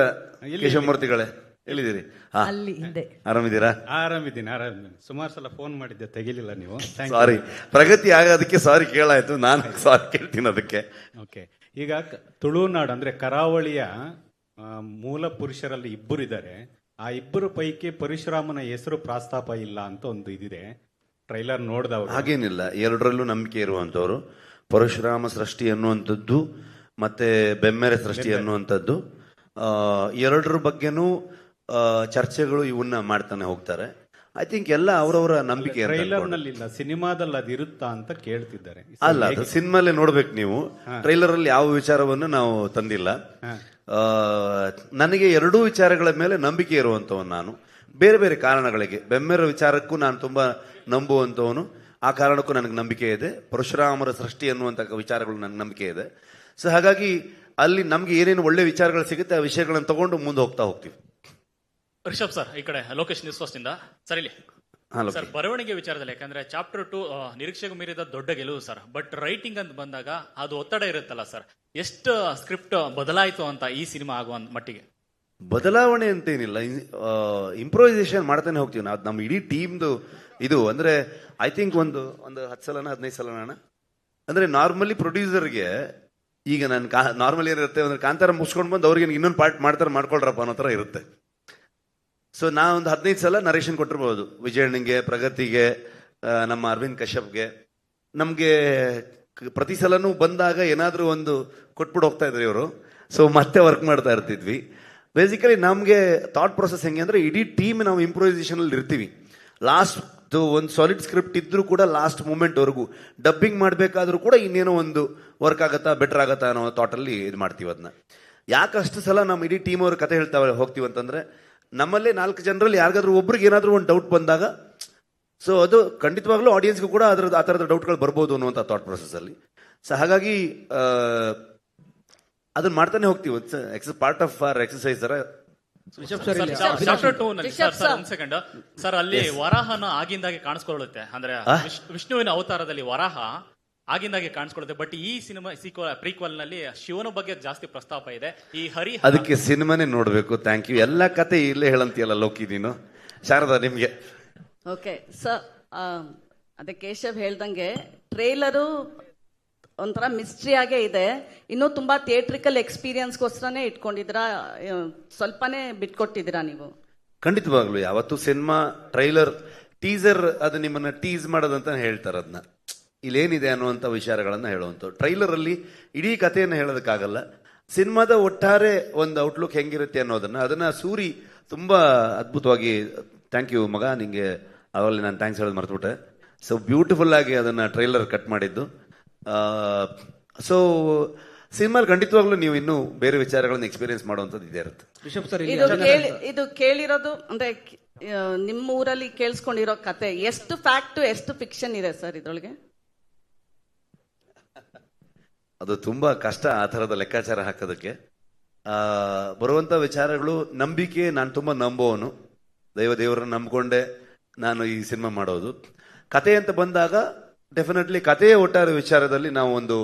ಕೇಶವ ಮೂರ್ತಿಗಳೇ, ಎಲ್ಲಿದ್ದೀರಿ? ಅಲ್ಲಿ ಹಿಂದೆ. ಆರಾಮಿದ್ದೀರಾ? ಆರಾಮಿದ್ದೀನಿ. ಸುಮಾರು ಸಲ ಫೋನ್ ಮಾಡಿದ್ದೆ, ತೆಗಿಲಿಲ್ಲ ನೀವು. ಸಾರಿ, ಪ್ರಗತಿ ಆಗೋದಕ್ಕೆ ಸಾರಿ ಕೇಳಾಯ್ತು, ನಾನು ಸಾರಿ ಕೇಳ್ತೀನಿ ಅದಕ್ಕೆ. ಓಕೆ, ಈಗ ತುಳುನಾಡು ಅಂದ್ರೆ ಕರಾವಳಿಯ ಮೂಲ ಪುರುಷರಲ್ಲಿ ಇಬ್ಬರು ಇದ್ದಾರೆ. ಆ ಇಬ್ಬರು ಪೈಕಿ ಪರಶುರಾಮನ ಹೆಸರು ಪ್ರಸ್ತಾಪ ಇಲ್ಲ ಅಂತ ಒಂದು ಇದಿದೆ ಟ್ರೈಲರ್ ನೋಡಿದವರು. ಹಾಗೇನಿಲ್ಲ, ಎರಡರಲ್ಲೂ ನಂಬಿಕೆ ಇರುವಂತವ್ರು. ಪರಶುರಾಮ ಸೃಷ್ಟಿ ಅನ್ನುವಂಥದ್ದು ಮತ್ತೆ ಬೆಮ್ಮೆರೆ ಸೃಷ್ಟಿ ಅನ್ನುವಂಥದ್ದು, ಎರಡರ ಬಗ್ಗೆನೂ ಚರ್ಚೆಗಳು ಇವನ್ನ ಮಾಡ್ತಾನೆ ಹೋಗ್ತಾರೆ. ಐ ಥಿಂಕ್ ಎಲ್ಲ ಅವರವರ ನಂಬಿಕೆ. ಟ್ರೈಲರ್ ನಲ್ಲಿ ಇಲ್ಲ, ಸಿನಿಮಾದಲ್ಲಿ ಅದು ಇರುತ್ತಾ ಅಂತ ಕೇಳ್ತಿದ್ದಾರೆ. ಅಲ್ಲ, ಅದು ಸಿನಿಮಾಲೇ ನೋಡ್ಬೇಕು ನೀವು. ಟ್ರೈಲರ್ ಅಲ್ಲಿ ಯಾವ ವಿಚಾರವನ್ನು ನಾವು ತಂದಿಲ್ಲ. ನನಗೆ ಎರಡೂ ವಿಚಾರಗಳ ಮೇಲೆ ನಂಬಿಕೆ ಇರುವಂತವನು ನಾನು. ಬೇರೆ ಬೇರೆ ಕಾರಣಗಳಿಗೆ, ಬೆಮ್ಮೆರ ವಿಚಾರಕ್ಕೂ ನಾನು ತುಂಬಾ ನಂಬುವಂತವನು, ಆ ಕಾರಣಕ್ಕೂ ನನಗೆ ನಂಬಿಕೆ ಇದೆ. ಪರಶುರಾಮರ ಸೃಷ್ಟಿ ಅನ್ನುವಂಥ ವಿಚಾರಗಳು ನನಗೆ ನಂಬಿಕೆ ಇದೆ. ಸೊ ಹಾಗಾಗಿ ಅಲ್ಲಿ ನಮ್ಗೆ ಏನೇನು ಒಳ್ಳೆ ವಿಚಾರಗಳು ಸಿಗುತ್ತೆ ಆ ವಿಷಯಗಳನ್ನು ತಗೊಂಡು ಮುಂದೆ ಹೋಗ್ತೀವಿ. ರಿಷಬ್ ಸರ್, ಈ ಕಡೆ ಲೋಕೇಶ್ ನ್ಯೂಸ್ ಫಸ್ಟ್ ಇಂದ. ಸರ್, ಇಲ್ಲಿ ಸರ್, ಬರವಣಿಗೆ ವಿಚಾರದಲ್ಲಿ, ಯಾಕಂದ್ರೆ ಚಾಪ್ಟರ್ 2 ನಿರೀಕ್ಷೆಗೂ ಮೀರಿದ ದೊಡ್ಡ ಗೆಲುವು ಸರ್. ಬಟ್ ರೈಟಿಂಗ್ ಅಂತ ಬಂದಾಗ ಅದು ಒತ್ತಡ ಇರುತ್ತಲ್ಲ ಸರ್, ಎಷ್ಟು ಸ್ಕ್ರಿಪ್ಟ್ ಬದಲಾಯಿತು ಅಂತ ಈ ಸಿನಿಮಾ ಆಗುವ ಮಟ್ಟಿಗೆ? ಬದಲಾವಣೆ ಅಂತೇನಿಲ್ಲ, ಇಂಪ್ರೂವೈಸೇಷನ್ ಮಾಡ್ತಾನೆ ಹೋಗ್ತೀವಿ ನಾವು. ನಮ್ಮ ಇಡೀ ಟೀಮ್ದು ಇದು ಅಂದ್ರೆ ಐ ಥಿಂಕ್ ಒಂದು 10 ಸಲನ 15 ಸಲನ ಅಂದ್ರೆ ನಾರ್ಮಲಿ ಪ್ರೊಡ್ಯೂಸರ್ಗೆ ಈಗ ನಾನು ನಾರ್ಮಲಿ ಏನಿರುತ್ತೆ ಅಂದ್ರೆ ಕಾಂತಾರ ಮುಗಿಸ್ಕೊಂಡು ಬಂದು ಅವ್ರಿಗೆ ಇನ್ನೊಂದು ಪಾರ್ಟ್ ಮಾಡ್ಕೊಳ್ರಪ್ಪ ಅನ್ನೋ ಥರ ಇರುತ್ತೆ. ಸೊ ನಾ ಒಂದು 15 ಸಲ ನರೇಷನ್ ಕೊಟ್ಟಿರ್ಬೋದು, ವಿಜಯಣ್ಣಂಗೆ, ಪ್ರಗತಿಗೆ, ನಮ್ಮ ಅರವಿಂದ್ ಕಶ್ಯಪ್ಗೆ. ನಮಗೆ ಪ್ರತಿ ಸಲನೂ ಬಂದಾಗ ಏನಾದರೂ ಒಂದು ಕೊಟ್ಬಿಟ್ಟು ಹೋಗ್ತಾ ಇದ್ರು ಇವರು. ಸೊ ಮತ್ತೆ ವರ್ಕ್ ಮಾಡ್ತಾ ಇರ್ತಿದ್ವಿ. ಬೇಸಿಕಲಿ ನಮಗೆ ಥಾಟ್ ಪ್ರೊಸೆಸ್ ಹೆಂಗೆ ಅಂದರೆ, ಇಡೀ ಟೀಮ್ ನಾವು ಇಂಪ್ರೂವೈಸೇಷನ್ ಅಲ್ಲಿ ಇರ್ತೀವಿ. ಲಾಸ್ಟ್ ಒಂದು ಸಾಲಿಡ್ ಸ್ಕ್ರಿಪ್ಟ್ ಇದ್ರೂ ಕೂಡ ಲಾಸ್ಟ್ ಮೂಮೆಂಟ್ವರೆಗೂ ಡಬ್ಬಿಂಗ್ ಮಾಡಬೇಕಾದ್ರೂ ಕೂಡ ಇನ್ನೇನೋ ಒಂದು ವರ್ಕ್ ಆಗತ್ತಾ, ಬೆಟರ್ ಆಗತ್ತಾ ಅನ್ನೋ ಥಾಟಲ್ಲಿ ಇದು ಮಾಡ್ತೀವಿ. ಅದನ್ನ ಯಾಕೆ ಅಷ್ಟು ಸಲ ನಮ್ಮ ಇಡೀ ಟೀಮ್ ಅವ್ರ ಕತೆ ಹೇಳ್ತಾ ಹೋಗ್ತೀವಿ ಅಂತಂದ್ರೆ, ನಮ್ಮಲ್ಲೇ 4 ಜನರಲ್ಲಿ ಯಾರಿಗಾದ್ರೂ ಒಬ್ರಿಗೆ ಏನಾದರೂ ಒಂದು ಡೌಟ್ ಬಂದಾಗ, ಸೊ ಅದು ಖಂಡಿತವಾಗ್ಲೂ ಆಡಿಯನ್ಸ್ಗೂ ಕೂಡ ಆ ಥರದ ಡೌಟ್ಗಳು ಬರ್ಬೋದು ಅನ್ನುವಂಥ ಥಾಟ್ ಪ್ರೊಸೆಸ್ ಅಲ್ಲಿ. ಸೊ ಹಾಗಾಗಿ ಅದನ್ನ ಮಾಡ್ತಾನೆ ಹೋಗ್ತೀವಿ. ಪಾರ್ಟ್ ಆಫ್ ಅವರ್ ಎಕ್ಸರ್ಸೈಸ್ ತರ. ಚಾಪ್ಟರ್ 2 ನಲ್ಲಿ ಒಂದ್ ಸೆಕೆಂಡ್ ಸರ್, ಅಲ್ಲಿ ವರಾಹನ ಆಗಿಂದಾಗೆ ಕಾಣಿಸ್ಕೊಳ್ಳುತ್ತೆ. ಅಂದ್ರೆ ವಿಷ್ಣುವಿನ ಅವತಾರದಲ್ಲಿ ವರಾಹ ಆಗಿಂದಾಗೆ ಕಾಣಿಸ್ಕೊಳ್ಳುತ್ತೆ. ಬಟ್ ಈ ಸಿನಿಮಾ ಪ್ರೀಕ್ವಲ್ ನಲ್ಲಿ ಶಿವನ ಬಗ್ಗೆ ಜಾಸ್ತಿ ಪ್ರಸ್ತಾಪ ಇದೆ. ಈ ಹರಿ ಅದಕ್ಕೆ ಸಿನಿಮಾನೇ ನೋಡ್ಬೇಕು. Thank you. ಎಲ್ಲ ಕತೆ ಇಲ್ಲೇ ಹೇಳಂತೀಯಲ್ಲ ಲೋಕಿ ನೀನು. ಶಾರದಾ ನಿಮ್ಗೆ. ಓಕೆ ಸರ್, ಅದೇ ಕೇಶವ್ ಹೇಳ್ದಂಗೆ ಟ್ರೇಲರು ಒಂಥರ ಮಿಸ್ಟ್ರಿ ಆಗೇ ಇದೆ. ಇನ್ನೂ ತುಂಬಾ ಥಿಯೇಟ್ರಿಕಲ್ ಎಕ್ಸ್ಪೀರಿಯನ್ಸ್ಗೋಸ್ಕರನೇ ಇಟ್ಕೊಂಡಿದ್ದೀರಾ, ಸ್ವಲ್ಪನೇ ಬಿಟ್ಕೊಟ್ಟಿದ್ದೀರಾ ನೀವು? ಖಂಡಿತವಾಗ್ಲು ಯಾವತ್ತು ಸಿನಿಮಾ ಟ್ರೈಲರ್ ಟೀಸರ್ ಅದು ನಿಮ್ಮನ್ನ ಟೀಸ್ ಮಾಡೋದಂತ ಹೇಳ್ತಾರೆ. ಅದನ್ನ ಇಲ್ಲೇನಿದೆ ಅನ್ನುವಂಥ ವಿಚಾರಗಳನ್ನ ಹೇಳುವಂಥ ಟ್ರೈಲರ್ ಅಲ್ಲಿ ಇಡೀ ಕಥೆಯನ್ನು ಹೇಳೋದಕ್ಕಾಗಲ್ಲ. ಸಿನಿಮಾದ ಒಟ್ಟಾರೆ ಒಂದು ಔಟ್ಲುಕ್ ಹೆಂಗಿರುತ್ತೆ ಅನ್ನೋದನ್ನ ಅದನ್ನ ಸೂರಿ ತುಂಬಾ ಅದ್ಭುತವಾಗಿ, ಥ್ಯಾಂಕ್ ಯು ಮಗ, ನಿಂಗೆ ಅವಾಗಲೇ ನಾನು ಥ್ಯಾಂಕ್ಸ್ ಹೇಳೋದು ಮರ್ತುಬಿಟ್ಟೆ. ಸೊ ಬ್ಯೂಟಿಫುಲ್ ಆಗಿ ಅದನ್ನ ಟ್ರೈಲರ್ ಕಟ್ ಮಾಡಿದ್ದು. ಸೊ ಸಿನಿಮಾಲ್ ಖಂಡಿತವಾಗ್ಲೂ ನೀವು ಇನ್ನೂ ಬೇರೆ ವಿಚಾರಗಳನ್ನ ಎಕ್ಸ್ಪೀರಿಯನ್ಸ್ ಮಾಡುವಂಥದ್ದು ಇದೇ ಇರುತ್ತೆ. ಇದು ಕೇಳಿರೋದು ಅಂದ್ರೆ ನಿಮ್ಮ ಊರಲ್ಲಿ ಕೇಳಿಸ್ಕೊಂಡಿರೋ ಕತೆ ಎಷ್ಟು ಫ್ಯಾಕ್ಟ್ ಎಷ್ಟು ಫಿಕ್ಷನ್ ಇದೆ ಸರ್ ಇದ್ರೊಳಗೆ? ಅದು ತುಂಬಾ ಕಷ್ಟ ಆ ಥರದ ಲೆಕ್ಕಾಚಾರ ಹಾಕೋದಕ್ಕೆ. ಬರುವಂಥ ವಿಚಾರಗಳು ನಂಬಿಕೆ, ನಾನು ತುಂಬ ನಂಬೋವನು, ದೇವರನ್ನ ನಂಬ್ಕೊಂಡೆ ನಾನು ಈ ಸಿನಿಮಾ ಮಾಡೋದು. ಕತೆ ಅಂತ ಬಂದಾಗ ಡೆಫಿನೆಟ್ಲಿ ಕಥೆಯ ಒಟ್ಟಾರೆ ವಿಚಾರದಲ್ಲಿ ನಾವು ಒಂದು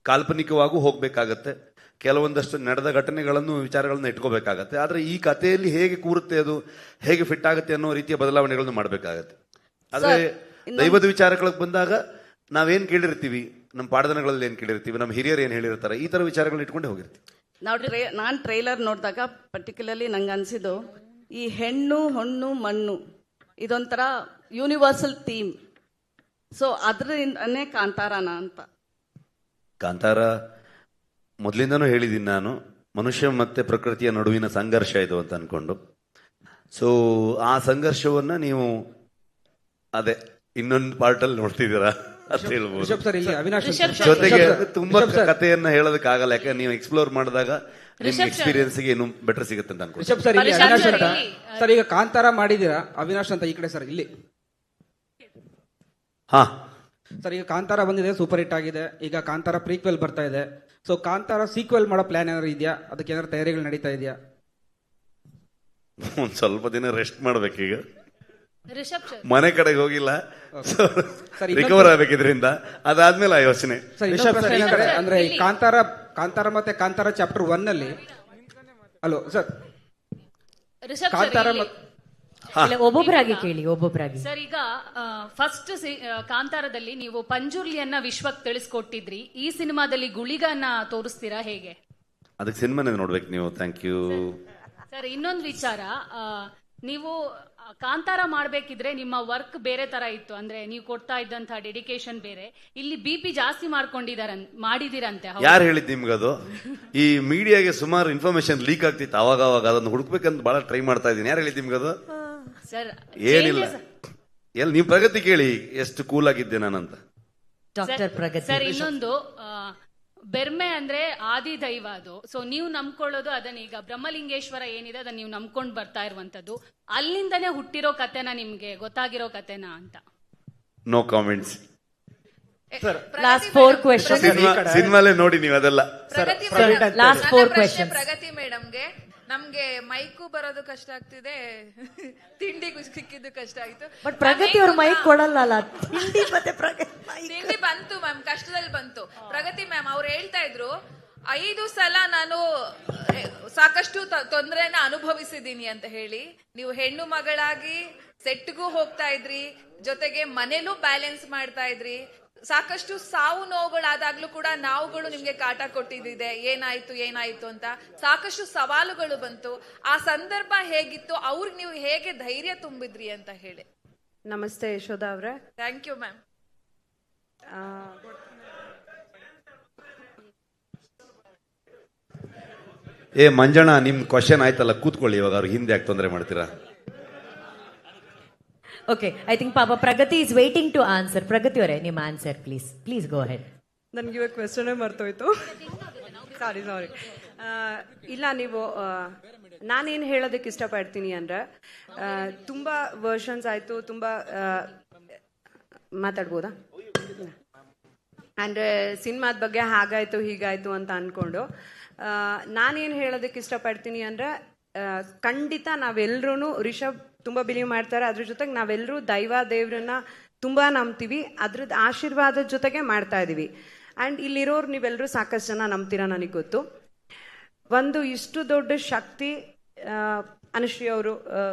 ಕಾಲ್ಪನಿಕವಾಗೂ ಹೋಗ್ಬೇಕಾಗತ್ತೆ. ಕೆಲವೊಂದಷ್ಟು ನಡೆದ ಘಟನೆಗಳನ್ನು ವಿಚಾರಗಳನ್ನ ಇಟ್ಕೋಬೇಕಾಗತ್ತೆ. ಆದರೆ ಈ ಕಥೆಯಲ್ಲಿ ಹೇಗೆ ಕೂರುತ್ತೆ, ಅದು ಹೇಗೆ ಫಿಟ್ ಆಗುತ್ತೆ ಅನ್ನೋ ರೀತಿಯ ಬದಲಾವಣೆಗಳನ್ನು ಮಾಡಬೇಕಾಗತ್ತೆ. ಆದರೆ ದೈವದ ವಿಚಾರಗಳಿಗೆ ಬಂದಾಗ ನಾವೇನ್ ಕೇಳಿರ್ತೀವಿ, ನಮ್ಮ ಪಾಠದನಗಳಲ್ಲಿ ಏನ್ ಕೇಳಿರ್ತೀವಿ, ನಮ್ಮ ಹಿರಿಯರು ಏನ್ ಹೇಳಿರ್ತಾರೆ, ಈ ತರ ವಿಚಾರಗಳನ್ನ ಇಟ್ಕೊಂಡೇ ಹೋಗಿರ್ತೀವಿ. ನಾನು ಟ್ರೈಲರ್ ನೋಡಿದಾಗ ಪರ್ಟಿಕ್ಯುಲರ್ಲಿ ನಂಗೆ ಅನ್ಸಿದ್ದು ಈ ಹೆಣ್ಣು ಹೊಣ್ಣು ಮಣ್ಣು ಇದೊಂಥರ ಯೂನಿವರ್ಸಲ್ ಥೀಮ್. ಸೊ ಅದರಿಂದನೇ ಕಾಂತಾರನ ಅಂತ. ಕಾಂತಾರ ಮೊದಲಿಂದನೂ ಹೇಳಿದ್ದೀನಿ ನಾನು, ಮನುಷ್ಯ ಮತ್ತೆ ಪ್ರಕೃತಿಯ ನಡುವಿನ ಸಂಘರ್ಷ ಇದು ಅಂತ ಅನ್ಕೊಂಡು. ಸೊ ಆ ಸಂಘರ್ಷವನ್ನ ನೀವು ಅದೇ ಇನ್ನೊಂದು ಪಾರ್ಟಲ್ಲಿ ನೋಡ್ತಿದ್ದೀರಾ ಅಂತ ಹೇಳ್ಬೋದು. ಜೊತೆಗೆ ತುಂಬಾ ಕಥೆಯನ್ನ ಹೇಳೋದಕ್ಕಾಗಲ್ಲ, ಯಾಕಂದ್ರೆ ನೀವು ಎಕ್ಸ್ಪ್ಲೋರ್ ಮಾಡಿದಾಗ ನಿಮ್ ಎಕ್ಸ್ಪೀರಿಯನ್ಸ್ಗೆ ಇನ್ನೂ ಬೆಟರ್ ಸಿಗುತ್ತೆ ಅಂತ ಅನ್ಕೊಂಡು. ಸರ್ ಈಗ ಕಾಂತಾರ ಮಾಡಿದೀರಾ, ಅವಿನಾಶ್ ಅಂತ ಈ ಕಡೆ ಸರ್ ಇಲ್ಲಿ. ಹಾ ಸರ್, ಈಗ ಕಾಂತಾರ ಬಂದಿದೆ, ಸೂಪರ್ ಹಿಟ್ ಆಗಿದೆ. ಈಗ ಕಾಂತಾರ ಪ್ರೀಕ್ವೆಲ್ ಬರ್ತಾ ಇದೆ. ಸೊ ಕಾಂತಾರ ಸೀಕ್ವೆಲ್ ಮಾಡೋ ಪ್ಲಾನ್ ಏನಾದ್ರು ಇದೆಯಾ? ಅದಕ್ಕೆ ಏನಾದ್ರು ತಯಾರಿಗಳು ನಡೀತಾ ಇದೆಯಾ? ಒಂದ್ ಸ್ವಲ್ಪ ದಿನ ರೆಸ್ಟ್ ಮಾಡ್ಬೇಕೀಗ, ಮನೆ ಕಡೆಗೆ ಹೋಗಿಲ್ಲ, ರಿಕವರ್ ಆಗ್ಬೇಕಿದ್ರಿಂದ. ಅದಾದ್ಮೇಲೆ ಆ ಯೋಚನೆ. ಅಂದ್ರೆ ಈ ಕಾಂತಾರ ಮತ್ತೆ ಕಾಂತಾರ ಚಾಪ್ಟರ್ 1 ಅಲ್ಲಿ ಹಲೋ ಸರ್, ಕಾಂತಾರ ಒಬ್ಬೊಬ್ಬರಾಗಿ ಕೇಳಿ, ಒಬ್ಬೊಬ್ಬರಾಗಿ. ಸರ್, ಈಗ ಫಸ್ಟ್ ಕಾಂತಾರದಲ್ಲಿ ನೀವು ಪಂಜುರ್ಲಿಯನ್ನ ವಿಶ್ವಕ್ಕೆ ತಿಳಿಸ್ಕೊಟ್ಟಿದ್ರಿ. ಈ ಸಿನಿಮಾದಲ್ಲಿ ಗುಳಿಗನ್ನ ತೋರಿಸ್ತೀರಾ ಹೇಗೆ? ಅದಕ್ಕೆ ಸಿನಿಮಾನೇ ನೋಡ್ಬೇಕು ನೀವು. Thank you sir. ಇನ್ನೊಂದು ವಿಚಾರ, ನೀವು ಕಾಂತಾರ ಮಾಡ್ಬೇಕಿದ್ರೆ ನಿಮ್ಮ ವರ್ಕ್ ಬೇರೆ ತರ ಇತ್ತು, ಅಂದ್ರೆ ನೀವು ಕೊಡ್ತಾ ಇದ್ದಂತ ಡೆಡಿಕೇಶನ್ ಬೇರೆ. ಇಲ್ಲಿ BP ಜಾಸ್ತಿ ಮಾಡಿದಿರಂತೆ. ಯಾರು ಹೇಳಿದ್ ನಿಮ್ಗದು? ಈ ಮೀಡಿಯಾಗೆ ಸುಮಾರು ಇನ್ಫಾರ್ಮೇಶನ್ ಲೀಕ್ ಆಗ್ತಿತ್ತು ಅವಾಗ ಅದನ್ನು ಹುಡುಕ್ಬೇಕಂತ ಬಹಳ ಟ್ರೈ ಮಾಡ್ತಾ ಇದ್ದೀನಿ. ಯಾರು ಹೇಳಿದ್ ನಿಮ್ಗದು? ಸರ್ ಏನಿಲ್ಲ, ನೀವು ಪ್ರಗತಿ ಕೇಳಿ ಎಷ್ಟು ಕೂಲ್ ಆಗಿದ್ದೆ ನಾನಂತ. ಸರ್, ಇನ್ನೊಂದು ಬೆರ್ಮೆ ಅಂದ್ರೆ ಆದಿ ದೈವ ಅದು. ಸೊ ನೀವು ನಂಬ್ಕೊಳ್ಳೋದು ಅದನ್ನ, ಈಗ ಬ್ರಹ್ಮಲಿಂಗೇಶ್ವರ ಏನಿದೆ ಅದನ್ನ ನೀವು ನಂಬ್ಕೊಂಡು ಬರ್ತಾ ಇರುವಂತದ್ದು, ಅಲ್ಲಿಂದನೇ ಹುಟ್ಟಿರೋ ಕತೆನ, ನಿಮ್ಗೆ ಗೊತ್ತಾಗಿರೋ ಕತೆನ ಅಂತ? No comments. ಲಾಸ್ಟ್ 4 ಕ್ವೆಶ್ಚನ್ ಸಿನಿಮಾಲೇ ನೋಡಿ ನೀವು ಅದೆಲ್ಲ. Last 4 question. ಪ್ರಗತಿ ಮೇಡಮ್ಗೆ, ನಮ್ಗೆ ಮೈಕು ಬರೋದು ಕಷ್ಟ ಆಗ್ತಿದೆ, ತಿಂಡಿಗೂ ಸಿಕ್ಕಿದ್ದು ಕಷ್ಟ ಆಯ್ತು. ಬಟ್ ಪ್ರಗತಿ ಅವ್ರ ಮೈಕ್ ಕೊಡಲ್ಲ. ತಿಂಡಿ ಬಂತು ಮ್ಯಾಮ್, ಕಷ್ಟದಲ್ಲಿ ಬಂತು. ಪ್ರಗತಿ ಮ್ಯಾಮ್ ಅವ್ರು ಹೇಳ್ತಾ ಇದ್ರು 5 ಸಲ ನಾನು ಸಾಕಷ್ಟು ತೊಂದರೆನ ಅನುಭವಿಸಿದೀನಿ ಅಂತ ಹೇಳಿ. ನೀವು ಹೆಣ್ಣು ಮಗಳಾಗಿ ಸೆಟ್ಗೂ ಹೋಗ್ತಾ ಇದ್ರಿ, ಜೊತೆಗೆ ಮನೇಲೂ ಬ್ಯಾಲೆನ್ಸ್ ಮಾಡ್ತಾ ಇದ್ರಿ. ಸಾಕಷ್ಟು ಸಾವು ನೋವುಗಳಾದಾಗ್ಲೂ ಕೂಡ ನಾವುಗಳು ನಿಮ್ಗೆ ಕಾಟ ಕೊಟ್ಟಿದ್ದಿದೆ, ಏನಾಯ್ತು ಅಂತ ಸಾಕಷ್ಟು ಸವಾಲುಗಳು ಬಂತು. ಆ ಸಂದರ್ಭ ಹೇಗಿತ್ತು, ಅವ್ರಿಗೆ ನೀವು ಹೇಗೆ ಧೈರ್ಯ ತುಂಬಿದ್ರಿ ಅಂತ ಹೇಳಿ. ನಮಸ್ತೆ ಯಶೋಧ ಅವ್ರೆ. Thank you ma'am. ಮಂಜಣ್ಣ, ನಿಮ್ ಕ್ವಶನ್ ಆಯ್ತಲ್ಲ, ಕೂತ್ಕೊಳ್ಳಿ. ಇವಾಗ ಅವ್ರಿಗೆ ಹಿಂದೆ ಯಾಕೆ ತೊಂದರೆ ಮಾಡ್ತೀರಾ? ಓಕೆ, ಐ ಥಿಂಕ್ ಪಾಪ ಪ್ರಗತಿ ಇಸ್ ವೇಟಿಂಗ್ ಟು ಆನ್ಸರ್. ಪ್ರಗತಿ ಅವರೇ, ನಿಮ್ಮ ಆನ್ಸರ್ ಪ್ಲೀಸ್ ಗೋ ಅಹೆಡ್. ನನ್ಗೆ ಇವಾಗ ಕ್ವೆಶ್ಚನ್ ಮರ್ತೋಯ್ತು, ಸಾರಿ. ಇಲ್ಲ, ನೀವು ನಾನೇನು ಹೇಳೋದಕ್ಕೆ ಇಷ್ಟಪಡ್ತೀನಿ ಅಂದ್ರೆ, ತುಂಬ ವರ್ಷನ್ಸ್ ಆಯಿತು, ತುಂಬ ಮಾತಾಡ್ಬೋದಾ? ಅಂದರೆ ಸಿನಿಮಾದ ಬಗ್ಗೆ ಹಾಗಾಯಿತು ಹೀಗಾಯಿತು ಅಂತ ಅಂದ್ಕೊಂಡು ನಾನೇನು ಹೇಳೋದಕ್ಕೆ ಇಷ್ಟಪಡ್ತೀನಿ ಅಂದರೆ, ಖಂಡಿತ ನಾವೆಲ್ಲರೂ ರಿಷಬ್ ತುಂಬ ಬಿಲೀವ್ ಮಾಡ್ತಾರೆ, ಅದ್ರ ಜೊತೆಗೆ ನಾವೆಲ್ಲರೂ ದೇವ್ರನ್ನ ತುಂಬ ನಂಬ್ತೀವಿ, ಅದ್ರದ್ದು ಆಶೀರ್ವಾದದ ಜೊತೆಗೆ ಮಾಡ್ತಾ ಇದ್ದೀವಿ. ಆ್ಯಂಡ್ ಇಲ್ಲಿರೋರು ನೀವೆಲ್ಲರೂ ಸಾಕಷ್ಟು ಜನ ನಂಬ್ತೀರಾ ನನಗೆ ಗೊತ್ತು. ಒಂದು ಇಷ್ಟು ದೊಡ್ಡ ಶಕ್ತಿ, ಅನುಶ್ರೀ ಅವರು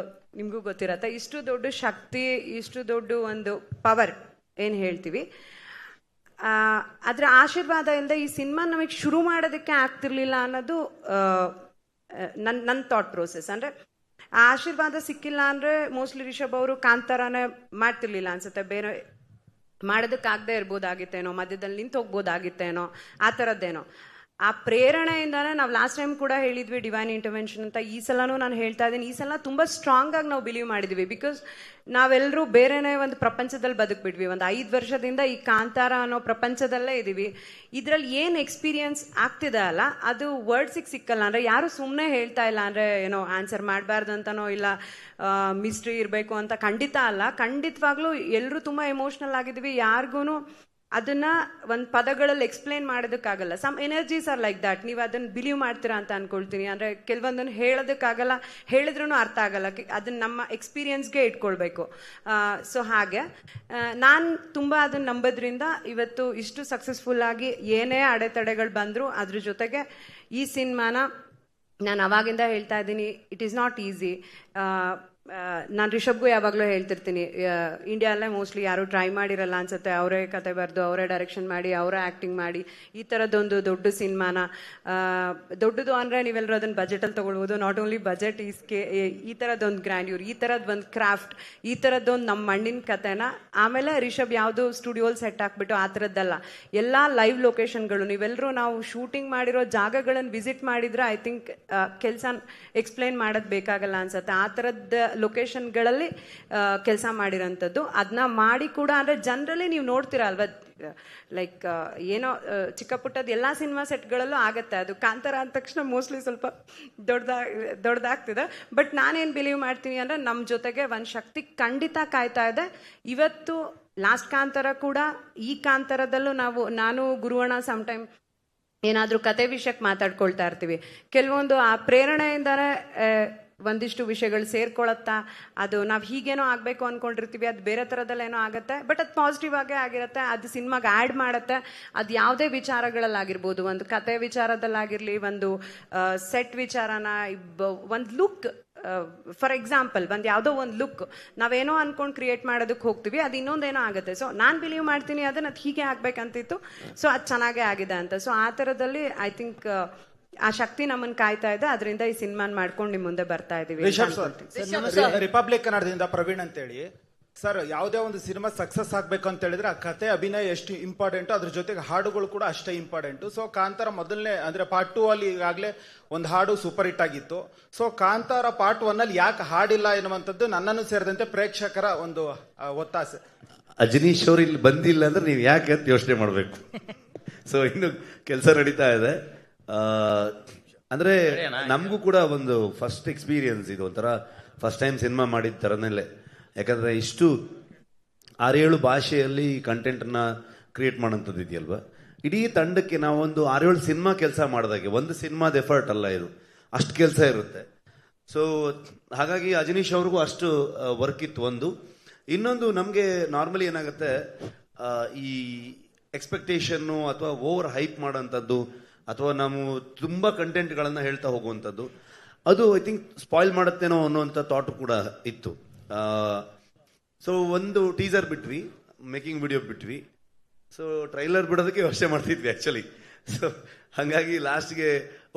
ನಿಮಗೂ ಗೊತ್ತಿರತ್ತೆ, ಇಷ್ಟು ದೊಡ್ಡ ಶಕ್ತಿ, ಇಷ್ಟು ದೊಡ್ಡ ಒಂದು ಪವರ್ ಏನು ಹೇಳ್ತೀವಿ, ಅದರ ಆಶೀರ್ವಾದ ಇಲ್ಲದೆ ಈ ಸಿನಿಮಾ ನಮಗೆ ಶುರು ಮಾಡೋದಕ್ಕೆ ಆಗ್ತಿರ್ಲಿಲ್ಲ ಅನ್ನೋದು ನನ್ನ ಥಾಟ್ ಪ್ರೋಸೆಸ್. ಅಂದರೆ ಆ ಆಶೀರ್ವಾದ ಸಿಕ್ಕಿಲ್ಲ ಅಂದರೆ ಮೋಸ್ಟ್ಲಿ ರಿಷಬ್ ಅವರು ಕಾಂತಾರನೇ ಮಾಡ್ತಿರ್ಲಿಲ್ಲ ಅನ್ಸುತ್ತೆ, ಬೇರೆ ಮಾಡೋದಕ್ಕಾಗದೇ ಇರ್ಬೋದಾಗಿತ್ತೇನೋ, ಮಧ್ಯದಲ್ಲಿ ನಿಂತು ಹೋಗ್ಬೋದಾಗಿತ್ತೇನೋ, ಆ ಥರದ್ದೇನೋ. ಆ ಪ್ರೇರಣೆಯಿಂದಾನೆ ನಾವು ಲಾಸ್ಟ್ ಟೈಮ್ ಕೂಡ ಹೇಳಿದ್ವಿ ಡಿವೈನ್ ಇಂಟರ್ವೆನ್ಷನ್ ಅಂತ. ಈ ಸಲನೂ ನಾನು ಹೇಳ್ತಾ ಇದ್ದೀನಿ, ಈ ಸಲ ತುಂಬ ಸ್ಟ್ರಾಂಗ್ ಆಗಿ ನಾವು ಬಿಲೀವ್ ಮಾಡಿದ್ವಿ. ಬಿಕಾಸ್ ನಾವೆಲ್ಲರೂ ಬೇರೆನೇ ಒಂದು ಪ್ರಪಂಚದಲ್ಲಿ ಬದುಕ್ಬಿಟ್ವಿ. ಒಂದು 5 ವರ್ಷದಿಂದ ಈ ಕಾಂತಾರ ಅನ್ನೋ ಪ್ರಪಂಚದಲ್ಲೇ ಇದ್ದೀವಿ. ಇದರಲ್ಲಿ ಏನು ಎಕ್ಸ್ಪೀರಿಯನ್ಸ್ ಆಗ್ತಿದೆ ಅಲ್ಲ, ಅದು ವರ್ಡ್ಸಿಗೆ ಸಿಕ್ಕಲ್ಲ. ಅಂದರೆ ಯಾರು ಸುಮ್ಮನೆ ಹೇಳ್ತಾ ಇಲ್ಲ, ಅಂದರೆ ಏನೋ ಆನ್ಸರ್ ಮಾಡಬಾರ್ದು ಅಂತನೋ ಇಲ್ಲ ಮಿಸ್ಟ್ರಿ ಇರಬೇಕು ಅಂತ ಖಂಡಿತ ಅಲ್ಲ. ಖಂಡಿತವಾಗ್ಲೂ ಎಲ್ಲರೂ ತುಂಬ ಎಮೋಷ್ನಲ್ ಆಗಿದ್ವಿ. ಯಾರಿಗೂ ಅದನ್ನ ಒಂದು ಪದಗಳಲ್ಲಿ ಎಕ್ಸ್ಪ್ಲೇನ್ ಮಾಡೋದಕ್ಕಾಗಲ್ಲ. Some energies are like that. ನೀವು ಅದನ್ನು ಬಿಲೀವ್ ಮಾಡ್ತೀರಾ ಅಂತ ಅನ್ಕೊಳ್ತೀನಿ. ಅಂದರೆ ಕೆಲವೊಂದನ್ನು ಹೇಳೋದಕ್ಕಾಗಲ್ಲ, ಹೇಳಿದ್ರೂ ಅರ್ಥ ಆಗಲ್ಲ, ಅದನ್ನ ನಮ್ಮ ಎಕ್ಸ್ಪೀರಿಯನ್ಸ್ಗೆ ಇಟ್ಕೊಳ್ಬೇಕು. ಸೊ ಹಾಗೆ ನಾನು ತುಂಬ ಅದನ್ನು ನಂಬೋದ್ರಿಂದ ಇವತ್ತು ಇಷ್ಟು ಸಕ್ಸಸ್ಫುಲ್ ಆಗಿ ಏನೇ ಅಡೆತಡೆಗಳು ಬಂದರೂ ಅದ್ರ ಜೊತೆಗೆ ಈ ಸಿನಿಮಾನ ನಾನು ಅವಾಗಿಂದ ಹೇಳ್ತಾ ಇದ್ದೀನಿ, ಇಟ್ ಈಸ್ ನಾಟ್ ಈಸಿ. ನಾನು ರಿಷಬ್ಗೂ ಯಾವಾಗಲೂ ಹೇಳ್ತಿರ್ತೀನಿ, ಇಂಡಿಯಾದಲ್ಲೇ ಮೋಸ್ಟ್ಲಿ ಯಾರು ಟ್ರೈ ಮಾಡಿರಲ್ಲ ಅನ್ಸುತ್ತೆ, ಅವರೇ ಕತೆ ಬರೆದು ಅವರೇ ಡೈರೆಕ್ಷನ್ ಮಾಡಿ ಅವರೇ ಆ್ಯಕ್ಟಿಂಗ್ ಮಾಡಿ ಈ ಥರದ್ದೊಂದು ದೊಡ್ಡ ಸಿನಿಮಾನ, ದೊಡ್ಡದು ಅಂದರೆ ನೀವೆಲ್ಲರೂ ಅದನ್ನು ಬಜೆಟಲ್ಲಿ ತೊಗೊಳ್ಬೋದು. ನಾಟ್ ಓನ್ಲಿ ಬಜೆಟ್, ಈ ಥರದ್ದೊಂದು ಗ್ರ್ಯಾಂಡ್ಯೂರ್, ಈ ಥರದ್ದು ಒಂದು ಕ್ರಾಫ್ಟ್, ಈ ಥರದ್ದೊಂದು ನಮ್ಮ ಮಣ್ಣಿನ ಕತೆನ. ಆಮೇಲೆ ರಿಷಬ್ ಯಾವುದು ಸ್ಟುಡಿಯೋಲ್ ಸೆಟ್ ಹಾಕ್ಬಿಟ್ಟು ಆ ಥರದ್ದಲ್ಲ, ಎಲ್ಲ ಲೈವ್ ಲೊಕೇಶನ್ಗಳು. ನೀವೆಲ್ಲರೂ ನಾವು ಶೂಟಿಂಗ್ ಮಾಡಿರೋ ಜಾಗಗಳನ್ನು ವಿಸಿಟ್ ಮಾಡಿದ್ರೆ ಐ ಥಿಂಕ್ ಕೆಲಸ ಎಕ್ಸ್ಪ್ಲೇನ್ ಮಾಡೋದು ಬೇಕಾಗಲ್ಲ ಅನ್ಸುತ್ತೆ. ಆ ಥರದ್ದು ಲೊಕೇಶನ್ಗಳಲ್ಲಿ ಕೆಲಸ ಮಾಡಿರೋಂಥದ್ದು. ಅದನ್ನ ಮಾಡಿ ಕೂಡ ಅಂದರೆ ಜನರಲಿ ನೀವು ನೋಡ್ತೀರಾ ಅಲ್ವಾ, ಲೈಕ್ ಏನೋ ಚಿಕ್ಕ ಪುಟ್ಟದ್ದು ಎಲ್ಲ ಸಿನಿಮಾ ಸೆಟ್ಗಳಲ್ಲೂ ಆಗುತ್ತೆ. ಅದು ಕಾಂತಾರ ಅಂದ ತಕ್ಷಣ ಮೋಸ್ಟ್ಲಿ ಸ್ವಲ್ಪ ದೊಡ್ಡದಾಗ್ತಿದೆ. ಬಟ್ ನಾನೇನು ಬಿಲೀವ್ ಮಾಡ್ತೀನಿ ಅಂದರೆ ನಮ್ಮ ಜೊತೆಗೆ ಒಂದು ಶಕ್ತಿ ಖಂಡಿತ ಕಾಯ್ತಾ ಇದೆ. ಇವತ್ತು ಲಾಸ್ಟ್ ಕಾಂತಾರ ಕೂಡ, ಈ ಕಾಂತಾರದಲ್ಲೂ ನಾನು ಗುರುವಣ್ಣ ಸಮ್ಟೈಮ್ ಏನಾದರೂ ಕತೆ ವಿಷಯಕ್ಕೆ ಮಾತಾಡ್ಕೊಳ್ತಾ ಇರ್ತೀವಿ. ಕೆಲವೊಂದು ಆ ಪ್ರೇರಣೆಯಿಂದನೇ ಒಂದಿಷ್ಟು ವಿಷಯಗಳು ಸೇರ್ಕೊಳತ್ತಾ, ಅದು ನಾವು ಹೀಗೇನೋ ಆಗಬೇಕು ಅಂದ್ಕೊಂಡಿರ್ತೀವಿ, ಅದು ಬೇರೆ ಥರದಲ್ಲೇನೋ ಆಗುತ್ತೆ. ಬಟ್ ಅದು ಪಾಸಿಟಿವ್ ಆಗೇ ಆಗಿರುತ್ತೆ, ಅದು ಸಿನಿಮಾಗೆ ಆ್ಯಡ್ ಮಾಡುತ್ತೆ. ಅದು ಯಾವುದೇ ವಿಚಾರಗಳಲ್ಲಾಗಿರ್ಬೋದು, ಒಂದು ಕತೆ ವಿಚಾರದಲ್ಲಾಗಿರಲಿ, ಒಂದು ಸೆಟ್ ವಿಚಾರನ, ಒಂದು ಲುಕ್, ಫಾರ್ ಎಕ್ಸಾಂಪಲ್ ಒಂದು ಯಾವುದೋ ಒಂದು ಲುಕ್ ನಾವೇನೋ ಅನ್ಕೊಂಡು ಕ್ರಿಯೇಟ್ ಮಾಡೋದಕ್ಕೆ ಹೋಗ್ತೀವಿ, ಅದು ಇನ್ನೊಂದೇನೋ ಆಗುತ್ತೆ. ಸೊ ನಾನು ಬಿಲೀವ್ ಮಾಡ್ತೀನಿ ಅದನ್ನು ಅದು ಹೀಗೆ ಆಗ್ಬೇಕಂತಿತ್ತು, ಸೊ ಅದು ಚೆನ್ನಾಗೇ ಆಗಿದೆ ಅಂತ. ಸೊ ಆ ಥರದಲ್ಲಿ ಐ ಥಿಂಕ್ ಆ ಶಕ್ತಿ ನಮ್ಮನ್ನು ಕಾಯ್ತಾ ಇದೆ. ಅದರಿಂದ ಈ ಸಿನಿಮಾನ ಮಾಡ್ಕೊಂಡು ನಿಮ್ಮ ಮುಂದೆ ಬರ್ತಾ ಇದೀವಿ. ರಿಪಬ್ಲಿಕ್ ಕನ್ನಡದಿಂದ ಪ್ರವೀಣ್ ಅಂತೇಳಿ. ಸರ್, ಯಾವುದೇ ಒಂದು ಸಿನಿಮಾ ಸಕ್ಸಸ್ ಆಗ್ಬೇಕು ಅಂತ ಹೇಳಿದ್ರೆ ಆ ಕತೆ ಅಭಿನಯ ಎಷ್ಟು ಇಂಪಾರ್ಟೆಂಟು, ಅದ್ರ ಜೊತೆಗೆ ಹಾಡುಗಳು ಕೂಡ ಅಷ್ಟೇ ಇಂಪಾರ್ಟೆಂಟು. ಸೊ ಕಾಂತಾರ ಮೊದಲನೇ ಅಂದ್ರೆ ಪಾರ್ಟ್ 2 ಅಲ್ಲಿ ಈಗಾಗಲೇ ಒಂದು ಹಾಡು ಸೂಪರ್ ಹಿಟ್ ಆಗಿತ್ತು. ಸೊ ಕಾಂತಾರ ಪಾರ್ಟ್ 1 ಅಲ್ಲಿ ಯಾಕೆ ಹಾಡಿಲ್ಲ ಎನ್ನುವಂಥದ್ದು ನನ್ನನ್ನು ಸೇರಿದಂತೆ ಪ್ರೇಕ್ಷಕರ ಒಂದು ಒತ್ತಾಸೆ. ಅಜನೀಶ್ ಅವರು ಇಲ್ಲಿ ಬಂದಿಲ್ಲ ಅಂದ್ರೆ ನೀವು ಯಾಕೆ ಅಂತ ಯೋಚನೆ ಮಾಡಬೇಕು. ಸೊ ಇನ್ನು ಕೆಲಸ ನಡೀತಾ ಇದೆ. ಅಂದ್ರೆ ನಮಗೂ ಕೂಡ ಒಂದು ಫಸ್ಟ್ ಎಕ್ಸ್ಪೀರಿಯನ್ಸ್ ಇದು, ಒಂಥರ ಫಸ್ಟ್ ಟೈಮ್ ಸಿನಿಮಾ ಮಾಡಿದ ಥರನಲ್ಲೇ. ಯಾಕಂದ್ರೆ ಇಷ್ಟು 6-7 ಭಾಷೆಯಲ್ಲಿ ಕಂಟೆಂಟ್ನ ಕ್ರಿಯೇಟ್ ಮಾಡೋಂಥದ್ದು ಇದೆಯಲ್ವಾ. ಇಡೀ ತಂಡಕ್ಕೆ ನಾವೊಂದು 6-7 ಸಿನಿಮಾ ಕೆಲಸ ಮಾಡಿದಾಗೆ, ಒಂದು ಸಿನಿಮಾದ ಎಫರ್ಟ್ ಅಲ್ಲ ಇದು, ಅಷ್ಟು ಕೆಲಸ ಇರುತ್ತೆ. ಸೊ ಹಾಗಾಗಿ ಅಜನೀಶ್ ಅವ್ರಿಗೂ ಅಷ್ಟು ವರ್ಕ್ ಇತ್ತು. ಒಂದು ಇನ್ನೊಂದು, ನಮಗೆ ನಾರ್ಮಲಿ ಏನಾಗುತ್ತೆ, ಈ ಎಕ್ಸ್ಪೆಕ್ಟೇಷನ್ನು ಅಥವಾ ಓವರ್ ಹೈಪ್ ಮಾಡೋಂಥದ್ದು ಅಥವಾ ನಾವು ತುಂಬ ಕಂಟೆಂಟ್ಗಳನ್ನು ಹೇಳ್ತಾ ಹೋಗುವಂಥದ್ದು, ಅದು ಐ ಥಿಂಕ್ ಸ್ಪಾಯ್ಲ್ ಮಾಡುತ್ತೇನೋ ಅನ್ನೋಂಥ ಥಾಟ್ ಕೂಡ ಇತ್ತು. ಸೊ ಒಂದು ಟೀಸರ್ ಬಿಟ್ವಿ, ಮೇಕಿಂಗ್ ವಿಡಿಯೋ ಬಿಟ್ವಿ. ಸೊ ಟ್ರೈಲರ್ ಬಿಡೋದಕ್ಕೆ ಯೋಚನೆ ಮಾಡ್ತಿದ್ವಿ ಆ್ಯಕ್ಚುಲಿ. ಸೊ ಹಾಗಾಗಿ ಲಾಸ್ಟ್ಗೆ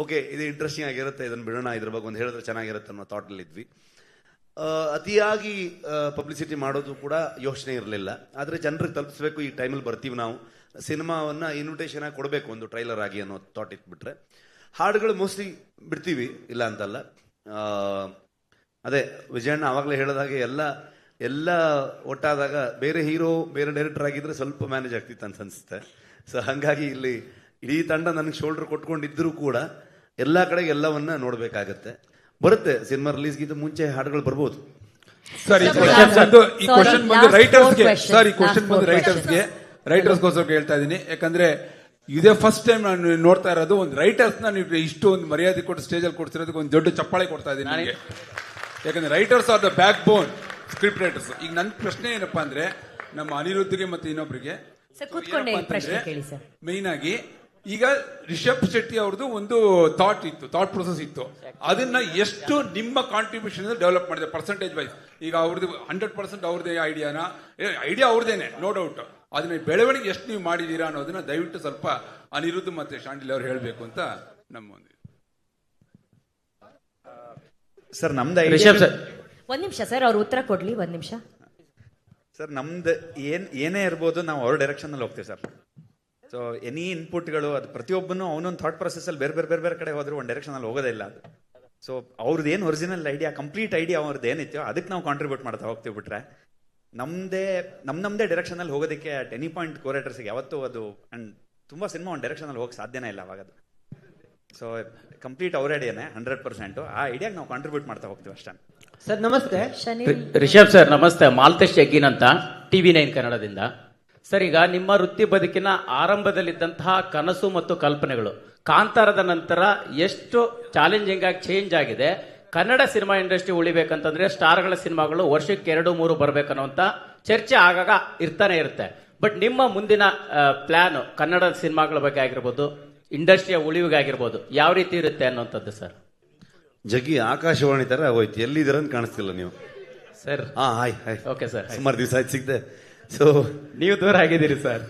ಓಕೆ ಇದು ಇಂಟ್ರೆಸ್ಟಿಂಗ್ ಆಗಿರುತ್ತೆ, ಇದನ್ನು ಬಿಡೋಣ, ಇದ್ರ ಬಗ್ಗೆ ಒಂದು ಹೇಳಿದ್ರೆ ಚೆನ್ನಾಗಿರುತ್ತೆ ಅನ್ನೋ ಥಾಟಲ್ಲಿದ್ವಿ. ಅತಿಯಾಗಿ ಪಬ್ಲಿಸಿಟಿ ಮಾಡೋದು ಕೂಡ ಯೋಚನೆ ಇರಲಿಲ್ಲ. ಆದರೆ ಜನರಿಗೆ ತಲುಪಿಸ್ಬೇಕು, ಈ ಟೈಮಲ್ಲಿ ಬರ್ತೀವಿ ನಾವು, ಸಿನಿಮಾವನ್ನು ಇನ್ವಿಟೇಷನ್ ಆಗಿ ಕೊಡಬೇಕು ಒಂದು ಟ್ರೈಲರ್ ಆಗಿ ಅನ್ನೋ ಥಾಟ್ ಇಟ್ಬಿಟ್ರೆ. ಹಾಡುಗಳು ಮೋಸ್ಟ್ಲಿ ಬಿಡ್ತೀವಿ, ಇಲ್ಲ ಅಂತಲ್ಲ. ಅದೇ ವಿಜಯಣ್ಣ ಆವಾಗಲೇ ಹೇಳಿದಾಗೆ ಎಲ್ಲ ಒಟ್ಟಾದಾಗ ಬೇರೆ ಹೀರೋ ಬೇರೆ ಡೈರೆಕ್ಟರ್ ಆಗಿದ್ರೆ ಸ್ವಲ್ಪ ಮ್ಯಾನೇಜ್ ಆಗ್ತಿತ್ತು ಅಂತ ಅನಿಸುತ್ತೆ. ಸೊ ಹಾಗಾಗಿ ಇಲ್ಲಿ ಇಡೀ ತಂಡ ನನಗೆ ಶೋಲ್ಡರ್ ಕೊಟ್ಕೊಂಡಿದ್ರೂ ಕೂಡ ಎಲ್ಲ ಕಡೆಗೆ ಎಲ್ಲವನ್ನ ನೋಡಬೇಕಾಗತ್ತೆ. ಬರುತ್ತೆ, ಸಿನಿಮಾ ರಿಲೀಸ್ಗಿಂತ ಮುಂಚೆ ಹಾಡುಗಳು ಬರ್ಬೋದು. ಸರ್, ಈ ಕ್ವಶನ್ ಬಂದು ರೈಟರ್ಸ್ಗೆ. ಸರ್, ಈ ಕ್ವಶನ್ ಬಂದು ರೈಟರ್ಸ್ಗೋಸ್ಕರ ಹೇಳ್ತಾ ಇದ್ದೀನಿ. ಯಾಕಂದ್ರೆ ಇದೇ ಫಸ್ಟ್ ಟೈಮ್ ನಾನು ನೋಡ್ತಾ ಇರೋದು, ಒಂದು ರೈಟರ್ಸ್ ನೀವು ಇಷ್ಟು ಒಂದು ಮರ್ಯಾದೆ ಕೊಟ್ಟು ಸ್ಟೇಜಲ್ಲಿ ಕೊಡ್ತಿರೋದಕ್ಕೆ ಒಂದು ದೊಡ್ಡ ಚಪ್ಪಾಳೆ ಕೊಡ್ತಾ ಇದ್ದೀನಿ ನನಗೆ. ಯಾಕಂದ್ರೆ writers are the back bone, script writers. ಈಗ ನನ್ನ ಪ್ರಶ್ನೆ ಏನಪ್ಪಾ ಅಂದ್ರೆ, ನಮ್ಮ ಅನಿರುದ್ಧಿಗೆ ಮತ್ತೆ ಇನ್ನೊಬ್ರಿಗೆ. ಸರ್ ಕೂತ್ಕೊಂಡೆ ಪ್ರಶ್ನೆ ಕೇಳಿ ಸರ್. ಮೇನ್ ಆಗಿ ಈಗ ರಿಷಬ್ ಶೆಟ್ಟಿ ಅವ್ರದ್ದು ಒಂದು ಥಾಟ್ ಪ್ರೊಸೆಸ್ ಇತ್ತು. ಅದನ್ನ ಎಷ್ಟು ನಿಮ್ಮ ಕಾಂಟ್ರಿಬ್ಯೂಷನ್ ಡೆವಲಪ್ ಮಾಡಿದೆ ಪರ್ಸೆಂಟೇಜ್ ವೈಸ್? ಈಗ ಅವ್ರದ್ದು 100% ಅವ್ರದೇ ಐಡಿಯಾ ಅವ್ರದೇನೆ, ನೋ ಡೌಟ್. ಅದನ್ನ ಬೆಳವಣಿಗೆ ಎಷ್ಟು ನೀವು ಮಾಡಿದೀರಾ ಅನ್ನೋದನ್ನ ದಯವಿಟ್ಟು ಸ್ವಲ್ಪ ಅನಿರುದ್ಧ ಮತ್ತೆ ಶಾಂಡಿಲ್ ಅವ್ರು ಹೇಳಬೇಕು ಅಂತ ನಮ್ಮ ಒಂದು. ಸರ್ ನಮ್ದು ಒಂದ್ ನಿಮಿಷ ಸರ್, ಅವ್ರು ಉತ್ತರ ಕೊಡ್ಲಿ, ಒಂದ್ ನಿಮಿಷ ಸರ್. ನಮ್ದು ಏನೇ ಇರ್ಬೋದು, ನಾವು ಅವ್ರ ಡೈರೆಕ್ಷನ್ ಅಲ್ಲಿ ಹೋಗ್ತೀವಿ ಸರ್. ಸೊ ಎನಿ ಇನ್ಪುಟ್ಗಳು ಅದು ಪ್ರತಿಯೊಬ್ಬನು ಅವನೊಂದು ಥಾಟ್ ಪ್ರೊಸೆಸ್ ಅಲ್ಲಿ ಬೇರೆ ಬೇರೆ ಬೇರೆ ಬೇರೆ ಕಡೆ ಹೋದ್ರೆ ಒಂದು ಡೈರೆಕ್ಷನ್ ಅಲ್ಲಿ ಹೋಗೋದೇ ಇಲ್ಲ ಅದು. ಸೊ ಅವ್ರದ್ದು ಏನು ಒರಿಜಿನಲ್ ಐಡಿಯಾ, ಕಂಪ್ಲೀಟ್ ಐಡಿಯಾ ಅವ್ರದ್ದು ಏನಿತ್ತು ಅದಕ್ಕೆ ನಾವು ಕಾಂಟ್ರಿಬ್ಯೂಟ್ ಮಾಡ್ತಾ ಹೋಗ್ತೀವಿ. ಬಿಟ್ರೆ ನಮ್ದೇ ಡೈರೆಕ್ಷನ್ ಅಲ್ಲಿ ಹೋಗೋದಕ್ಕೆ ಅಟ್ ಎನಿ ಪಾಯಿಂಟ್ ಕೋರೇಟರ್ಸ್ಗೆ ಯಾವತ್ತೂ ಅದು ಅಂಡ್ ತುಂಬಾ ಸಿನಿಮಾ ಒಂದು ಡೈರೆಕ್ಷನ್ ಅಲ್ಲಿ ಹೋಗಕ್ಕೆ ಸಾಧ್ಯನೇ ಇಲ್ಲ ಅವಾಗ ಅದು. ಸೊ ಕಂಪ್ಲೀಟ್ ಅವ್ರ ಐಡಿಯಾನೇ 100%. ಆ ಐಡಿಯಾಗೆ ನಾವು ಕಾಂಟ್ರಿಬ್ಯೂಟ್ ಮಾಡ್ತಾ ಹೋಗ್ತೀವಿ ಅಷ್ಟೇ. ಸರ್ ನಮಸ್ತೆ. ರಿಷಬ್ ಸರ್ ನಮಸ್ತೆ. ಮಾಲ್ತೇಶ್ ಜಗ್ಗಿನ್ ಅಂತ, TV9 ಕನ್ನಡದಿಂದ. ಸರ್, ಈಗ ನಿಮ್ಮ ವೃತ್ತಿ ಬದುಕಿನ ಆರಂಭದಲ್ಲಿದ್ದಂತಹ ಕನಸು ಮತ್ತು ಕಲ್ಪನೆಗಳು ಕಾಂತಾರದ ನಂತರ ಎಷ್ಟು ಚಾಲೆಂಜಿಂಗ್ ಆಗಿ ಚೇಂಜ್ ಆಗಿದೆ. ಕನ್ನಡ ಸಿನಿಮಾ ಇಂಡಸ್ಟ್ರಿ ಉಳಿಬೇಕಂತಂದ್ರೆ ಸ್ಟಾರ್ಗಳ ಸಿನಿಮಾಗಳು ವರ್ಷಕ್ಕೆ 2-3 ಬರ್ಬೇಕನ್ನುವಂತ ಚರ್ಚೆ ಆಗಾಗ ಇರ್ತಾನೆ ಇರುತ್ತೆ. ಬಟ್ ನಿಮ್ಮ ಮುಂದಿನ ಪ್ಲಾನ್ ಕನ್ನಡ ಸಿನಿಮಾಗಳ ಬಗ್ಗೆ ಆಗಿರ್ಬೋದು, ಇಂಡಸ್ಟ್ರಿಯ ಉಳಿವಿಗೆ ಆಗಿರ್ಬೋದು, ಯಾವ ರೀತಿ ಇರುತ್ತೆ ಅನ್ನುವಂಥದ್ದು ಸರ್? ಜಗ್ಗಿ ಆಕಾಶವಾಣಿ ತರ ಹೋಯ್ತು, ಎಲ್ಲಿದ್ದೀರ ಅಂತ ಕಾಣಿಸ್ತಿಲ್ಲ ನೀವು ಸರ್. ಹಾಯ್ ಓಕೆ ಸರ್, ಸುಮಾರು ದಿವಸ ಆಯ್ತು ಸಿಗ್ದೆ. ಸೊ ನೀವು ದೂರ ಆಗಿದ್ದೀರಿ ಸರ್.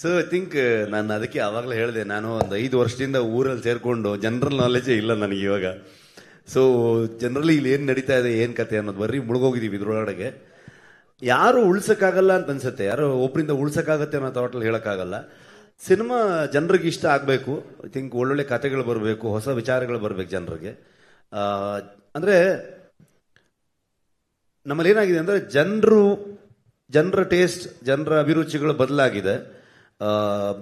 ಸೊ ಐ ಥಿಂಕ್ ನಾನು ಅದಕ್ಕೆ ಆವಾಗಲೇ ಹೇಳಿದೆ, ನಾನು ಒಂದು 5 ವರ್ಷದಿಂದ ಊರಲ್ಲಿ ಸೇರ್ಕೊಂಡು ಜನರಲ್ ನಾಲೆಜೇ ಇಲ್ಲ ನನಗೆ ಇವಾಗ. ಸೊ ಜನರಲಿ ಇಲ್ಲಿ ಏನು ನಡೀತಾ ಇದೆ, ಏನು ಕತೆ ಅನ್ನೋದು ಬರೀ ಮುಳುಗೋಗಿದ್ದೀವಿ ಇದ್ರೊಳಗಡೆಗೆ. ಯಾರು ಉಳ್ಸಕ್ಕಾಗಲ್ಲ ಅಂತ ಅನ್ಸುತ್ತೆ, ಯಾರು ಒಬ್ಬರಿಂದ ಉಳ್ಸಕ್ಕಾಗತ್ತೆ ಅನ್ನೋ ಥಾಟಲ್ಲಿ ಹೇಳೋಕ್ಕಾಗಲ್ಲ. ಸಿನಿಮಾ ಜನರಿಗೆ ಇಷ್ಟ ಆಗಬೇಕು. ಐ ಥಿಂಕ್ ಒಳ್ಳೊಳ್ಳೆ ಕತೆಗಳು ಬರಬೇಕು, ಹೊಸ ವಿಚಾರಗಳು ಬರಬೇಕು ಜನರಿಗೆ. ಅಂದರೆ ನಮ್ಮಲ್ಲಿ ಏನಾಗಿದೆ ಅಂದರೆ ಜನರ ಟೇಸ್ಟ್, ಜನರ ಅಭಿರುಚಿಗಳು ಬದಲಾಗಿದೆ.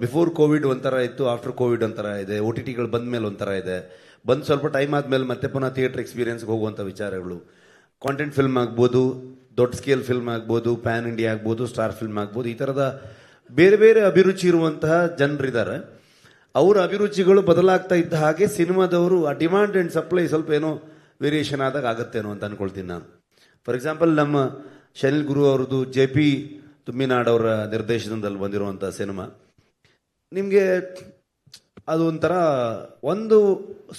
ಬಿಫೋರ್ ಕೋವಿಡ್ ಒಂಥರ ಇತ್ತು, ಆಫ್ಟರ್ ಕೋವಿಡ್ ಒಂಥರ ಇದೆ, OTTಗಳು ಬಂದ ಮೇಲೆ ಒಂಥರ ಇದೆ. ಬಂದು ಸ್ವಲ್ಪ ಟೈಮ್ ಆದಮೇಲೆ ಮತ್ತೆ ಪುನಃ ಥಿಯೇಟರ್ ಎಕ್ಸ್ಪೀರಿಯನ್ಸ್ಗೆ ಹೋಗುವಂಥ ವಿಚಾರಗಳು. ಕಾಂಟೆಂಟ್ ಫಿಲ್ಮ್ ಆಗ್ಬೋದು, ದೊಡ್ಡ ಸ್ಕೇಲ್ ಫಿಲ್ಮ್ ಆಗ್ಬೋದು, ಪ್ಯಾನ್ ಇಂಡಿಯಾ ಆಗ್ಬೋದು, ಸ್ಟಾರ್ ಫಿಲ್ಮ್ ಆಗ್ಬೋದು, ಈ ಥರದ ಬೇರೆ ಬೇರೆ ಅಭಿರುಚಿ ಇರುವಂತಹ ಜನರಿದ್ದಾರೆ. ಅವರ ಅಭಿರುಚಿಗಳು ಬದಲಾಗ್ತಾ ಇದ್ದ ಹಾಗೆ ಸಿನಿಮಾದವರು ಆ ಡಿಮಾಂಡ್ ಆ್ಯಂಡ್ ಸಪ್ಲೈ ಸ್ವಲ್ಪ ಏನೋ ವೇರಿಯೇಷನ್ ಆದಾಗ ಆಗುತ್ತೇನೋ ಅಂತ ಅನ್ಕೊಳ್ತೀನಿ ನಾನು. ಫಾರ್ ಎಕ್ಸಾಂಪಲ್, ನಮ್ಮ ಶನಿಲ್ ಗುರು ಅವ್ರದ್ದು JP ತುಮ್ಮಿನಾಡ್ ಅವರ ನಿರ್ದೇಶನದಲ್ಲಿ ಬಂದಿರುವಂಥ ಸಿನಿಮಾ, ನಿಮಗೆ ಅದು ಒಂಥರ ಒಂದು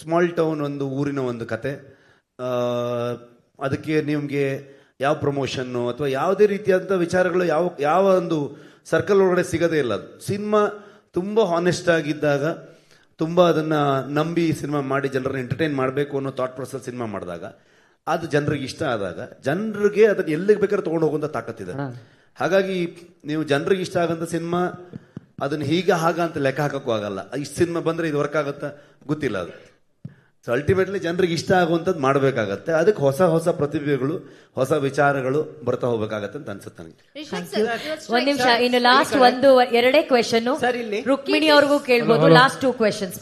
ಸ್ಮಾಲ್ ಟೌನ್, ಒಂದು ಊರಿನ ಒಂದು ಕತೆ. ಅದಕ್ಕೆ ನಿಮಗೆ ಯಾವ ಪ್ರಮೋಷನ್ನು ಅಥವಾ ಯಾವುದೇ ರೀತಿಯಾದಂಥ ವಿಚಾರಗಳು ಯಾವ ಒಂದು ಸರ್ಕಲ್ ಒಳಗಡೆ ಸಿಗೋದೇ ಇಲ್ಲ. ಅದು ಸಿನಿಮಾ ತುಂಬ ಹಾನೆಸ್ಟ್ ಆಗಿದ್ದಾಗ, ತುಂಬ ಅದನ್ನು ನಂಬಿ ಸಿನಿಮಾ ಮಾಡಿ ಜನರನ್ನ ಎಂಟರ್ಟೈನ್ ಮಾಡಬೇಕು ಅನ್ನೋ ಥಾಟ್ ಪ್ರೊಸೆಸ್ ಸಿನಿಮಾ ಮಾಡಿದಾಗ, ಅದು ಜನರಿಗೆ ಇಷ್ಟ ಆದಾಗ, ಜನರಿಗೆ ಅದನ್ನು ಎಲ್ಲಿಗೆ ಬೇಕಾದ್ರೆ ತೊಗೊಂಡು ಹೋಗುವಂಥ ತಾಕತ್ತಿದೆ. ಹಾಗಾಗಿ ನೀವು ಜನರಿಗೆ ಇಷ್ಟ ಆಗಂತ ಸಿನಿಮಾ ಅದನ್ನು ಹಾಗ ಅಂತ ಲೆಕ್ಕ ಹಾಕಕ್ಕೂ ಆಗಲ್ಲ. ಇಷ್ಟು ಸಿನಿಮಾ ಬಂದರೆ ಇದು ವರ್ಕ್ ಆಗುತ್ತಾ ಗೊತ್ತಿಲ್ಲ ಅದು. ಸೊ ಅಲ್ಟಿಮೇಟ್ಲಿ ಜನರಿಗೆ ಇಷ್ಟ ಆಗುವಂಥದ್ದು ಮಾಡಬೇಕಾಗತ್ತೆ. ಅದಕ್ಕೆ ಹೊಸ ಪ್ರತಿಭೆಗಳು, ಹೊಸ ವಿಚಾರಗಳು ಬರ್ತಾ ಹೋಗ್ಬೇಕಾಗತ್ತೆ ಅಂತ ಅನ್ಸುತ್ತೆ ನನಗೆ. ಒಂದ್ ನಿಮಿಷ, ಇನ್ನು ಲಾಸ್ಟ್ 2 ಕ್ವೆಶನ್ ರುಕ್ಮಿಣಿ ಅವ್ರಿಗೂ ಕೇಳ್ಬೋದು. Last 2 questions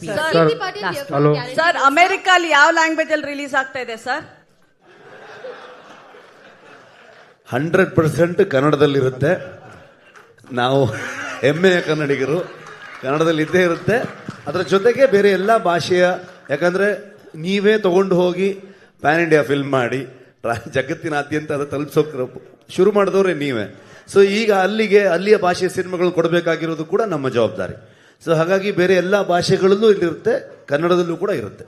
sir. ಅಮೆರಿಕಲ್ಲಿ ಯಾವ ಲ್ಯಾಂಗ್ವೇಜ್ ಅಲ್ಲಿ ರಿಲೀಸ್ ಆಗ್ತಾ ಇದೆ ಸರ್? 100% ಕನ್ನಡದಲ್ಲಿರುತ್ತೆ. ನಾವು ಹೆಮ್ಮೆಯ ಕನ್ನಡಿಗರು, ಕನ್ನಡದಲ್ಲಿ ಇದ್ದೇ ಇರುತ್ತೆ. ಅದರ ಜೊತೆಗೆ ಬೇರೆ ಎಲ್ಲ ಭಾಷೆಯ, ಯಾಕಂದ್ರೆ ನೀವೇ ತಗೊಂಡು ಹೋಗಿ ಪ್ಯಾನ್ ಇಂಡಿಯಾ ಫಿಲ್ಮ್ ಮಾಡಿ ಜಗತ್ತಿನಾದ್ಯಂತ ಅದು ತಲುಪಿಸೋಕೆ ಶುರು ಮಾಡಿದವ್ರೆ ನೀವೇ. ಸೊ ಈಗ ಅಲ್ಲಿಯ ಭಾಷೆಯ ಸಿನಿಮಾಗಳು ಕೊಡಬೇಕಾಗಿರೋದು ಕೂಡ ನಮ್ಮ ಜವಾಬ್ದಾರಿ. ಸೊ ಹಾಗಾಗಿ ಬೇರೆ ಎಲ್ಲ ಭಾಷೆಗಳಲ್ಲೂ ಇಲ್ಲಿರುತ್ತೆ, ಕನ್ನಡದಲ್ಲೂ ಕೂಡ ಇರುತ್ತೆ.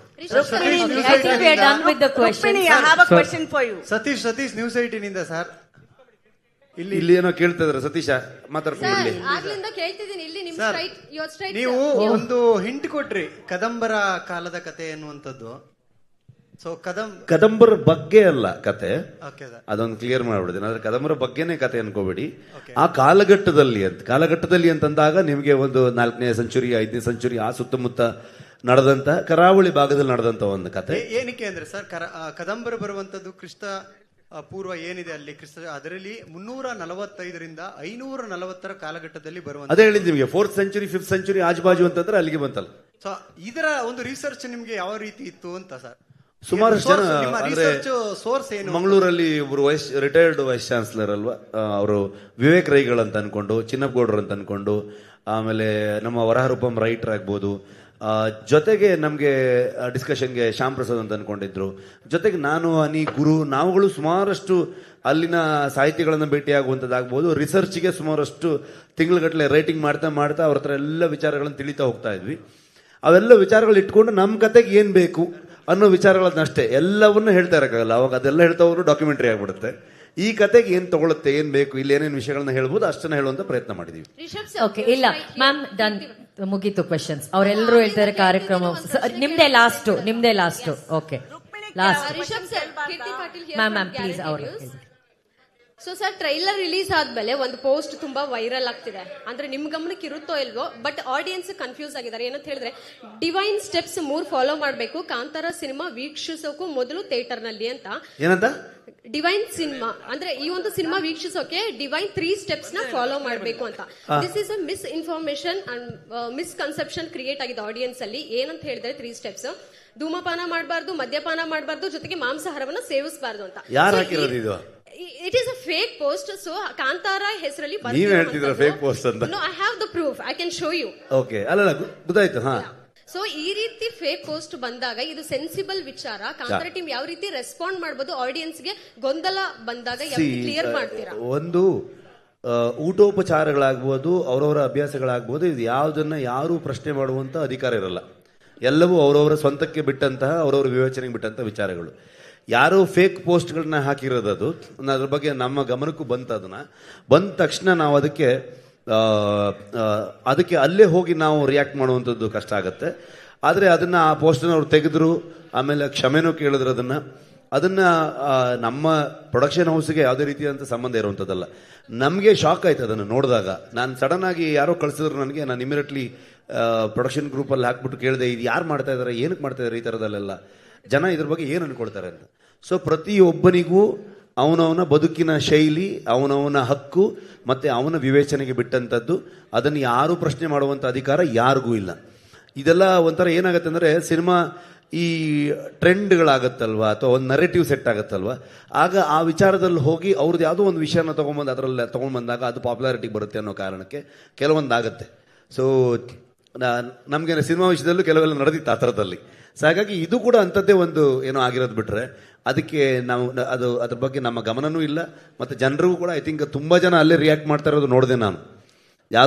Satish news 18 sir. ಇಲ್ಲಿ ಏನೋ ಕೇಳ್ತಾ ಇದಾರೆ. ಸತೀಶ ಮಾತಾಡ್ಕೊಂಡು ನೀವು ಒಂದು ಹಿಂಟ್ ಕೊಟ್ರಿ, ಕದಂಬರ ಕಾಲದ ಕತೆ ಎನ್ನುವಂಥದ್ದು. ಸೊ ಕದಂಬರ ಬಗ್ಗೆ ಅಲ್ಲ ಕತೆ, ಅದೊಂದು ಕ್ಲಿಯರ್ ಮಾಡ್ಬಿಡ್ತೀನಿ. ಆದ್ರೆ ಕದಂಬರ ಬಗ್ಗೆನೇ ಕತೆ ಅನ್ಕೋಬೇಡಿ. ಆ ಕಾಲಘಟ್ಟದಲ್ಲಿ ಅಂತಂದಾಗ ನಿಮಗೆ ಒಂದು 4ನೇ ಸೆಂಚುರಿ 5ನೇ ಸೆಂಚುರಿ ಆ ಸುತ್ತಮುತ್ತ ನಡೆದಂತ, ಕರಾವಳಿ ಭಾಗದಲ್ಲಿ ನಡೆದಂತ ಒಂದು ಕತೆ. ಏನಕ್ಕೆ ಅಂದ್ರೆ ಸರ್, ಕದಂಬರ ಬರುವಂತದ್ದು ಕ್ರಿಸ್ತ ಪೂರ್ವ ಏನಿದೆ ಅಲ್ಲಿ ಅದರಲ್ಲಿ 345ರಿಂದ 540 ಕಾಲಘಟ್ಟದಲ್ಲಿ ಬರುವಂತ. ಅದೇ ಹೇಳಿದ್ ನಿಮಗೆ 4th ಸೆಂಚುರಿ 5th ಸೆಂಚುರಿ ಆಜುಬಾಜು ಅಂತಂದ್ರೆ ಅಲ್ಲಿಗೆ ಬಂತಲ್ಲ. ಸೊ ಇದರ ಒಂದು ರಿಸರ್ಚ್ ನಿಮ್ಗೆ ಯಾವ ರೀತಿ ಇತ್ತು ಅಂತ ಸರ್? ಸುಮಾರಷ್ಟು ಜನ ಅಂದ್ರೆ ಸೋರ್ಸ್ ಏನು? ಮಂಗಳೂರಲ್ಲಿ ಒಬ್ರು ರಿಟೈರ್ಡ್ ವೈಸ್ ಚಾನ್ಸಲರ್ ಅಲ್ವಾ, ಅವರು ವಿವೇಕ್ ರೈಗಳು ಅಂತ ಅನ್ಕೊಂಡು, ಚಿನ್ನಪ್ಪಗೌಡರು ಅಂತ ಅನ್ಕೊಂಡು, ಆಮೇಲೆ ನಮ್ಮ ವರಹರೂಪಂ ರೈಟರ್ ಆಗ್ಬೋದು, ಜೊತೆಗೆ ನಮಗೆ ಡಿಸ್ಕಷನ್ಗೆ ಶ್ಯಾಮ್ ಪ್ರಸಾದ್ ಅಂತ ಅನ್ಕೊಂಡಿದ್ರು. ಜೊತೆಗೆ ನಾನು, ಅನಿ, ಗುರು, ನಾವುಗಳು ಸುಮಾರಷ್ಟು ಅಲ್ಲಿನ ಸಾಹಿತಿಗಳನ್ನು ಭೇಟಿಯಾಗುವಂಥದ್ದಾಗ್ಬೋದು, ರಿಸರ್ಚ್ಗೆ ಸುಮಾರಷ್ಟು ತಿಂಗಳುಗಟ್ಟಲೆ ರೈಟಿಂಗ್ ಮಾಡ್ತಾ ಮಾಡ್ತಾ ಅವ್ರ ಹತ್ರ ಎಲ್ಲ ವಿಚಾರಗಳನ್ನು ತಿಳಿತಾ ಹೋಗ್ತಾ ಇದ್ವಿ. ಅವೆಲ್ಲ ವಿಚಾರಗಳು ಇಟ್ಕೊಂಡು ನಮ್ಮ ಕತೆಗೆ ಏನು ಬೇಕು ಅನ್ನೋ ವಿಚಾರಗಳನ್ನಷ್ಟೇ, ಎಲ್ಲವನ್ನೂ ಹೇಳ್ತಾ ಇರೋಕ್ಕಾಗಲ್ಲ. ಅವಾಗ ಅದೆಲ್ಲ ಹೇಳ್ತಾ ಹೋದ್ರು ಡಾಕ್ಯುಮೆಂಟ್ರಿ ಆಗ್ಬಿಡುತ್ತೆ. ಈ ಕತೆಗೆ ಏನು ತಗೊಳುತ್ತೆ, ಏನು ಬೇಕು, ಇಲ್ಲಿ ಏನೇನು ವಿಷಯಗಳನ್ನ ಹೇಳ್ಬೋದು ಅಷ್ಟನ್ನ ಹೇಳುವಂತ ಪ್ರಯತ್ನ ಮಾಡಿದೀವಿ. ಓಕೆ, ಇಲ್ಲ ಮ್ಯಾಮ್, ಡನ್, ಮುಗೀತು ಕ್ವೆಶನ್ಸ್. ಅವರೆಲ್ಲರೂ ಹೇಳ್ತಾರೆ ಕಾರ್ಯಕ್ರಮ ನಿಮ್ದೇ last. Okay, last ma'am please ಅವರು. ಸೊ ಸರ್, ಟ್ರೈಲರ್ ರಿಲೀಸ್ ಆದ್ಮೇಲೆ ಒಂದು ಪೋಸ್ಟ್ ತುಂಬಾ ವೈರಲ್ ಆಗ್ತಿದೆ. ಅಂದ್ರೆ ನಿಮ್ ಗಮನಕ್ಕೆ ಇರುತ್ತೋ ಇಲ್ವೋ, ಬಟ್ ಆಡಿಯನ್ಸ್ ಕನ್ಫ್ಯೂಸ್ ಆಗಿದ್ದಾರೆ. ಏನಂತ ಹೇಳಿದ್ರೆ, ಡಿವೈನ್ ಸ್ಟೆಪ್ಸ್ 3 ಫಾಲೋ ಮಾಡಬೇಕು ಕಾಂತಾರ ಸಿನಿಮಾ ವೀಕ್ಷಿಸೋಕು ಮೊದಲು ಥಿಯೇಟರ್ ನಲ್ಲಿ ಅಂತ. ಏನಂತ ಡಿವೈನ್ ಸಿನಿಮಾ ಅಂದ್ರೆ ಈ ಒಂದು ಸಿನಿಮಾ ವೀಕ್ಷಿಸೋಕೆ ಡಿವೈನ್ 3 ಸ್ಟೆಪ್ಸ್ ನ ಫಾಲೋ ಮಾಡಬೇಕು ಅಂತ. This is a miss information and misconception create ಆಗಿದೆ ಆಡಿಯನ್ಸ್ ಅಲ್ಲಿ. ಏನಂತ ಹೇಳಿದ್ರೆ 3 ಸ್ಟೆಪ್ಸ್: ಧೂಮಪಾನ ಮಾಡಬಾರ್ದು, ಮದ್ಯಪಾನ ಮಾಡಬಾರ್ದು, ಜೊತೆಗೆ ಮಾಂಸಾಹಾರವನ್ನ ಸೇವಿಸಬಾರ್ದು ಅಂತ. ಯಾರು ಹಾಕಿರೋದು ಇದು? It is a fake post. So Kantara ಹೆಸರಲ್ಲಿ ನೀವು ಹೇಳ್ತಿದ್ರ ಫೇಕ್ ಪೋಸ್ಟ್ ಅಂತ? No, I have the proof. I can show you. Okay, ಅಲ್ಲ ಗೊತ್ತಾಯ್ತು. ಹಾ, ಸೊ ಈ ರೀತಿ ಫೇಕ್ ಪೋಸ್ಟ್ ಬಂದಾಗ ಇದು ಸೆನ್ಸಿಬಲ್ ವಿಚಾರ. ಕಾಂತಾರ ಟೀಮ್ ಯಾವ ರೀತಿ ರೆಸ್ಪಾಂಡ್ ಮಾಡಬಹುದು, ಆಡಿಯನ್ಸ್ ಗೆ ಗೊಂದಲ ಬಂದಾಗ ಯಾವ ರೀತಿ ಕ್ಲಿಯರ್ ಮಾಡ್ತೀರಾ? ಒಂದು ಊಟೋಪಚಾರಗಳಾಗ್ಬೋದು, ಅವರವರ ಅಭ್ಯಾಸಗಳಾಗ್ಬೋದು, ಇದು ಯಾವುದನ್ನ ಯಾರು ಪ್ರಶ್ನೆ ಮಾಡುವಂತ ಅಧಿಕಾರ ಇರಲ್ಲ. ಎಲ್ಲವೂ ಅವರವರ ಸ್ವಂತಕ್ಕೆ ಬಿಟ್ಟಂತಹ, ಅವರವರ ವಿವೇಚನೆಗೆ ಬಿಟ್ಟಂತಹ ವಿಚಾರಗಳು. ಯಾರೋ ಫೇಕ್ ಪೋಸ್ಟ್ಗಳನ್ನ ಹಾಕಿರೋದು ಅದ್ರ ಬಗ್ಗೆ ನಮ್ಮ ಗಮನಕ್ಕೂ ಅದನ್ನ ಬಂದ ತಕ್ಷಣ ನಾವು ಅದಕ್ಕೆ ಅಲ್ಲೇ ಹೋಗಿ ನಾವು ರಿಯಾಕ್ಟ್ ಮಾಡುವಂಥದ್ದು ಕಷ್ಟ ಆಗುತ್ತೆ. ಆದರೆ ಅದನ್ನ ಆ ಪೋಸ್ಟನ್ನು ಅವ್ರು ತೆಗೆದ್ರು, ಆಮೇಲೆ ಕ್ಷಮೆನೂ ಕೇಳಿದ್ರು. ಅದನ್ನ ನಮ್ಮ ಪ್ರೊಡಕ್ಷನ್ ಹೌಸ್ಗೆ ಯಾವುದೇ ರೀತಿಯಾದಂಥ ಸಂಬಂಧ ಇರುವಂಥದ್ದಲ್ಲ. ನಮಗೆ ಶಾಕ್ ಆಯ್ತು ಅದನ್ನು ನೋಡಿದಾಗ. ನಾನು ಸಡನ್ ಆಗಿ ಯಾರೋ ಕಳಿಸಿದ್ರು ನನಗೆ, ನಾನು ಇಮಿಡಿಯೇಟ್ಲಿ ಪ್ರೊಡಕ್ಷನ್ ಗ್ರೂಪಲ್ಲಿ ಹಾಕ್ಬಿಟ್ಟು ಕೇಳಿದೆ, ಇದು ಯಾರು ಮಾಡ್ತಾ ಇದ್ದಾರೆ, ಏನಕ್ಕೆ ಮಾಡ್ತಾ ಇದ್ದಾರೆ ಈ ಥರದಲ್ಲೆಲ್ಲ, ಜನ ಇದ್ರ ಬಗ್ಗೆ ಏನು ಅನ್ಕೊಳ್ತಾರೆ ಅಂತ. ಸೊ ಪ್ರತಿಯೊಬ್ಬನಿಗೂ ಅವನವನ ಬದುಕಿನ ಶೈಲಿ, ಅವನವನ ಹಕ್ಕು ಮತ್ತೆ ಅವನ ವಿವೇಚನೆಗೆ ಬಿಟ್ಟಂಥದ್ದು. ಅದನ್ನು ಯಾರು ಪ್ರಶ್ನೆ ಮಾಡುವಂಥ ಅಧಿಕಾರ ಯಾರಿಗೂ ಇಲ್ಲ. ಇದೆಲ್ಲ ಒಂಥರ ಏನಾಗುತ್ತೆ ಅಂದರೆ, ಸಿನಿಮಾ ಈ ಟ್ರೆಂಡ್ಗಳಾಗತ್ತಲ್ವ, ಅಥವಾ ಒಂದು ನರೇಟಿವ್ ಸೆಟ್ ಆಗುತ್ತಲ್ವ, ಆಗ ಆ ವಿಚಾರದಲ್ಲಿ ಹೋಗಿ ಅವ್ರದ್ದು ಯಾವುದೋ ಒಂದು ವಿಷಯನ ತೊಗೊಂಬಂದು ಅದರಲ್ಲಿ ತೊಗೊಂಡ್ಬಂದಾಗ ಅದು ಪಾಪ್ಯುಲಾರಿಟಿಗೆ ಬರುತ್ತೆ ಅನ್ನೋ ಕಾರಣಕ್ಕೆ ಕೆಲವೊಂದು ಆಗುತ್ತೆ. ಸೊ ನಮಗೆ ಸಿನಿಮಾ ವಿಷಯದಲ್ಲೂ ಕೆಲವೆಲ್ಲ ನಡೆದಿತ್ತು ಆ ಥರದಲ್ಲಿ. ಸೊ ಹಾಗಾಗಿ ಇದು ಕೂಡ ಅಂಥದ್ದೇ ಒಂದು ಏನೋ ಆಗಿರೋದು ಬಿಟ್ರೆ ಅದಕ್ಕೆ ನಾವು ಅದ್ರ ಬಗ್ಗೆ ನಮ್ಮ ಗಮನನೂ ಇಲ್ಲ. ಮತ್ತು ಜನರಿಗೂ ಕೂಡ ಐ ಥಿಂಕ್ ತುಂಬ ಜನ ಅಲ್ಲೇ ರಿಯಾಕ್ಟ್ ಮಾಡ್ತಾ ಇರೋದು ನೋಡಿದೆ ನಾನು.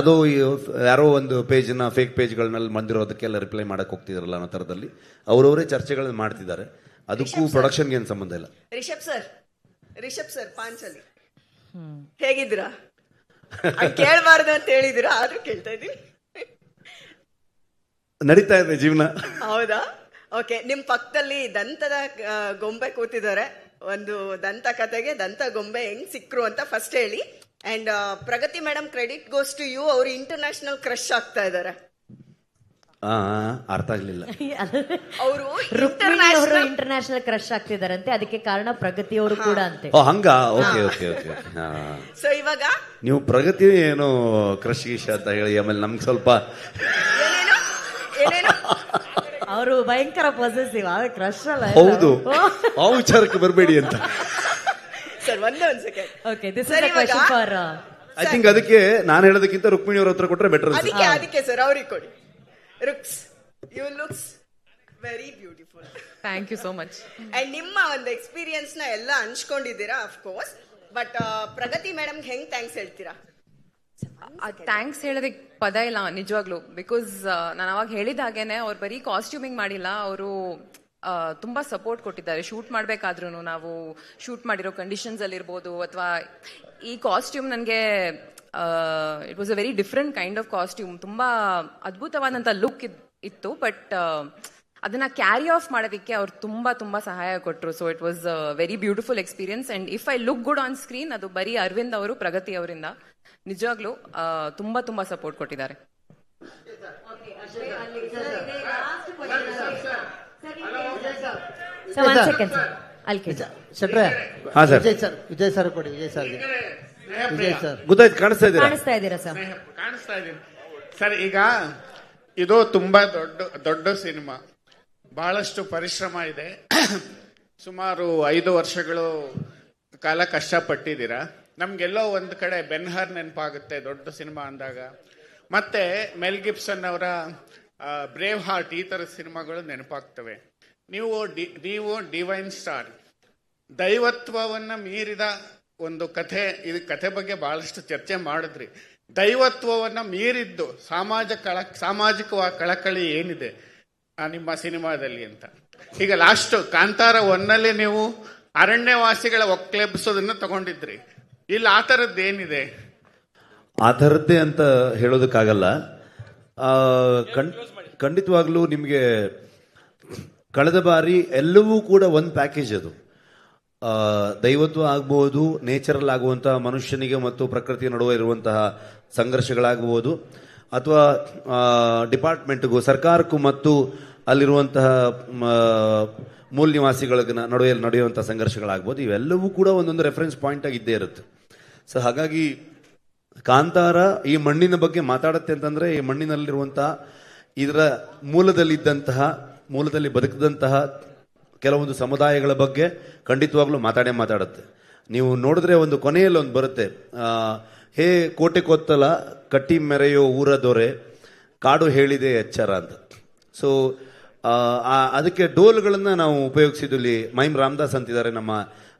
ಯಾರೋ ಒಂದು ಪೇಜ್ನ ಫೇಕ್ ಪೇಜ್ಗಳನ್ನೆಲ್ಲ ಬಂದಿರೋದಕ್ಕೆಲ್ಲ ರಿಪ್ಲೈ ಮಾಡಕ್ಕೆ ಹೋಗ್ತಿದಾರಲ್ಲ ಅನ್ನೋ ಥರದಲ್ಲಿ ಅವರವರೇ ಚರ್ಚೆಗಳನ್ನ ಮಾಡ್ತಿದ್ದಾರೆ. ಅದಕ್ಕೂ ಪ್ರೊಡಕ್ಷನ್ಗೆ ಏನು ಸಂಬಂಧ ಇಲ್ಲ. ರಿಷಬ್ ಸರ್ ಪಾಂಚಲಿ ಹೇಗಿದ್ದೀರಾ? ಕೇಳಬಾರ್ದು ಅಂತ ಹೇಳಿದಿರಾ, ಆದ್ರೂ ಕೇಳ್ತಾ ಇದ್ದೀನಿ. ನಡೀತಾ ಇದೆ ಜೀವನ. ಹೌದಾ? ಓಕೆ, ನಿಮ್ ಪಕ್ಕದಲ್ಲಿ ದಂತದ ಗೊಂಬೆ ಕೂತಿದ್ದಾರೆ. ಒಂದು ದಂತ ಕತೆಗೆ ದಂತ ಗೊಂಬೆ ಹೆಂಗ್ ಸಿಕ್ರು ಅಂತ ಫಸ್ಟ್ ಹೇಳಿ. And Pragathi madam, credit goes to you. ಅವರು ಇಂಟರ್ನ್ಯಾಷನಲ್ ಕ್ರಶ್ ಆಗ್ತಾ ಇದ್ದಾರೆ. ಅರ್ಥ ಆಗ್ಲಿಲ್ಲ. ಅವರು ಇಂಟರ್ನ್ಯಾಷನಲ್ ಕ್ರಶ್ ಆಗ್ತಿದಾರಂತೆ, ಅದಕ್ಕೆ ಕಾರಣ ಪ್ರಗತಿ ಅವರು ಕೂಡ ಅಂತೆ. ಹಂಗ? Okay okay okay. ಸೊ ಇವಾಗ ನೀವು ಪ್ರಗತಿ ಏನೋ ಕ್ರಶ್ ಗೀಶ ಅಂತ ಹೇಳಿ ಆಮೇಲೆ ನಮ್ಗೆ ಸ್ವಲ್ಪ ಅವರು ಭಯಂಕರ ಪಾಸಿಟಿವ್, ಕ್ರಶ್ ಅಲ್ಲ. ಹೌದು, ಆ ವಿಚಾರಕ್ಕೆ ಬರಬೇಡಿ ಅಂತ. ಸರ್ ಒಂದೇ ಒಂದು second. Okay, this is a question for I think. ಅದಕ್ಕೆ ನಾನು ಹೇಳೋದಕ್ಕಿಂತ ರುಕ್ಮಿಣಿ ಅವ್ರ ಹತ್ರ ಕೊಟ್ರೆ ಬೆಟರ್. ಅದಕ್ಕೆ ಸರ್ ಅವ್ರಿಗೆ ಕೊಡಿ. Ruks, you looks very beautiful. Thank you so much. And ನಿಮ್ಮ ಒಂದು ಎಕ್ಸ್ಪೀರಿಯನ್ಸ್ ನ ಎಲ್ಲ ಹಂಚ್ಕೊಂಡಿದ್ದೀರಾ of course. But Pragati madam ಹೆಂಗ್ ಥ್ಯಾಂಕ್ಸ್ ಹೇಳ್ತೀರಾ? ಥ್ಯಾಂಕ್ಸ್ ಹೇಳೋದಕ್ಕೆ ಪದ ಇಲ್ಲ ನಿಜವಾಗ್ಲು. ಬಿಕಾಸ್ ನಾನು ಅವಾಗ ಹೇಳಿದ ಹಾಗೇನೆ ಅವ್ರು ಬರೀ ಕಾಸ್ಟ್ಯೂಮಿಂಗ್ ಮಾಡಿಲ್ಲ, ಅವರು ತುಂಬಾ ಸಪೋರ್ಟ್ ಕೊಟ್ಟಿದ್ದಾರೆ. ಶೂಟ್ ಮಾಡ್ಬೇಕಾದ್ರೂ ನಾವು ಶೂಟ್ ಮಾಡಿರೋ ಕಂಡೀಷನ್ಸ್ ಅಲ್ಲಿ ಇರ್ಬೋದು, ಅಥವಾ ಈ ಕಾಸ್ಟ್ಯೂಮ್ ನನಗೆ it was a very different kind of costume. ತುಂಬಾ ಅದ್ಭುತವಾದಂಥ ಲುಕ್ ಇತ್ತು. ಬಟ್ ಅದನ್ನ ಕ್ಯಾರಿ ಆಫ್ ಮಾಡೋದಕ್ಕೆ ಅವ್ರು ತುಂಬಾ ತುಂಬಾ ಸಹಾಯ ಕೊಟ್ಟರು. So it was a very beautiful experience. And if I look good on screen, ಅದು ಬರೀ ಅರವಿಂದ್ ಅವರು, ಪ್ರಗತಿ ಅವರಿಂದ ನಿಜವಾಗ್ಲೂ ತುಂಬಾ ತುಂಬಾ ಸಪೋರ್ಟ್ ಕೊಟ್ಟಿದ್ದಾರೆ. ವಿಜಯ್ ಸರ್ ಕೊಡಿ. ವಿಜಯ್ ಸರ್ ಗೊತ್ತಾಯ್ತು, ಕಾಣಿಸ್ತಾ ಇದ್ದೀರಾ ಸರ್? ಕಾಣಿಸ್ತಾ ಇದ್ದೀನಿ ಸರ್. ಈಗ ಇದು ತುಂಬಾ ದೊಡ್ಡ ಸಿನಿಮಾ, ಬಹಳಷ್ಟು ಪರಿಶ್ರಮ ಇದೆ. ಸುಮಾರು 5 ವರ್ಷಗಳು ಕಾಲ ಕಷ್ಟಪಟ್ಟಿದ್ದೀರಾ. ನಮ್ಗೆಲ್ಲೋ ಒಂದು ಕಡೆ ಬೆನ್ಹರ್ ನೆನಪಾಗುತ್ತೆ ದೊಡ್ಡ ಸಿನಿಮಾ ಅಂದಾಗ. ಮತ್ತೆ ಮೆಲ್ ಗಿಬ್ಸನ್ ಅವರ ಬ್ರೇವ್ ಹಾರ್ಟ್ ಈ ಥರದ ಸಿನಿಮಾಗಳು ನೆನಪಾಗ್ತವೆ. ನೀವು ಡಿವೈನ್ ಸ್ಟಾರ್, ದೈವತ್ವವನ್ನು ಮೀರಿದ ಒಂದು ಕಥೆ. ಇದು ಕಥೆ ಬಗ್ಗೆ ಬಹಳಷ್ಟು ಚರ್ಚೆ ಮಾಡಿದ್ರಿ. ದೈವತ್ವವನ್ನು ಮೀರಿದ್ದು ಸಾಮಾಜಿಕ ಕಳಕಳಿ ಏನಿದೆ ನಿಮ್ಮ ಸಿನಿಮಾದಲ್ಲಿ ಅಂತ. ಈಗ ಲಾಸ್ಟ್ ಕಾಂತಾರ 1ನಲ್ಲಿ ನೀವು ಅರಣ್ಯವಾಸಿಗಳ ಒಕ್ಲೆಬ್ಸೋದನ್ನ ತಗೊಂಡಿದ್ರಿ. ಇಲ್ಲಿ ಆ ಥರದ್ದು ಏನಿದೆ? ಆ ಥರದ್ದೇ ಅಂತ ಹೇಳೋದಕ್ಕಾಗಲ್ಲ. ಖಂಡಿತವಾಗ್ಲೂ ನಿಮಗೆ ಕಳೆದ ಬಾರಿ ಎಲ್ಲವೂ ಕೂಡ ಒಂದು ಪ್ಯಾಕೇಜ್ ಅದು. ದೈವತ್ವ ಆಗ್ಬೋದು, ನೇಚರಲ್ ಆಗುವಂತಹ ಮನುಷ್ಯನಿಗೆ ಮತ್ತು ಪ್ರಕೃತಿಯ ನಡುವೆ ಇರುವಂತಹ ಸಂಘರ್ಷಗಳಾಗಬಹುದು, ಅಥವಾ ಡಿಪಾರ್ಟ್ಮೆಂಟ್ಗೂ ಸರ್ಕಾರಕ್ಕೂ ಮತ್ತು ಅಲ್ಲಿರುವಂತಹ ಮೂಲ ನಿವಾಸಿಗಳ ನಡುವೆ ನಡೆಯುವಂತಹ ಸಂಘರ್ಷಗಳಾಗ್ಬೋದು. ಇವೆಲ್ಲವೂ ಕೂಡ ಒಂದೊಂದು ರೆಫರೆನ್ಸ್ ಪಾಯಿಂಟ್ ಆಗಿ ಇದ್ದೇ ಇರುತ್ತೆ. ಸೊ ಹಾಗಾಗಿ ಕಾಂತಾರ ಈ ಮಣ್ಣಿನ ಬಗ್ಗೆ ಮಾತಾಡುತ್ತೆ ಅಂತಂದ್ರೆ, ಈ ಮಣ್ಣಿನಲ್ಲಿರುವಂತಹ ಇದರ ಮೂಲದಲ್ಲಿ ಬದುಕಿದಂತಹ ಕೆಲವೊಂದು ಸಮುದಾಯಗಳ ಬಗ್ಗೆ ಖಂಡಿತವಾಗ್ಲೂ ಮಾತಾಡುತ್ತೆ. ನೀವು ನೋಡಿದ್ರೆ ಒಂದು ಕೊನೆಯಲ್ಲಿ ಒಂದು ಬರುತ್ತೆ, ಹೇ ಕೋಟೆ ಕೊತ್ತಲ ಕಟ್ಟಿ ಮೆರೆಯೋ ಊರ ದೊರೆ ಕಾಡು ಹೇಳಿದೆ ಎಚ್ಚರ ಅಂತ. ಸೊ ಅದಕ್ಕೆ ಡೋಲ್ಗಳನ್ನು ನಾವು ಉಪಯೋಗಿಸಿದ್ದು ಇಲ್ಲಿ ಮೈಮ್ ರಾಮದಾಸ್ ಅಂತಿದ್ದಾರೆ ನಮ್ಮ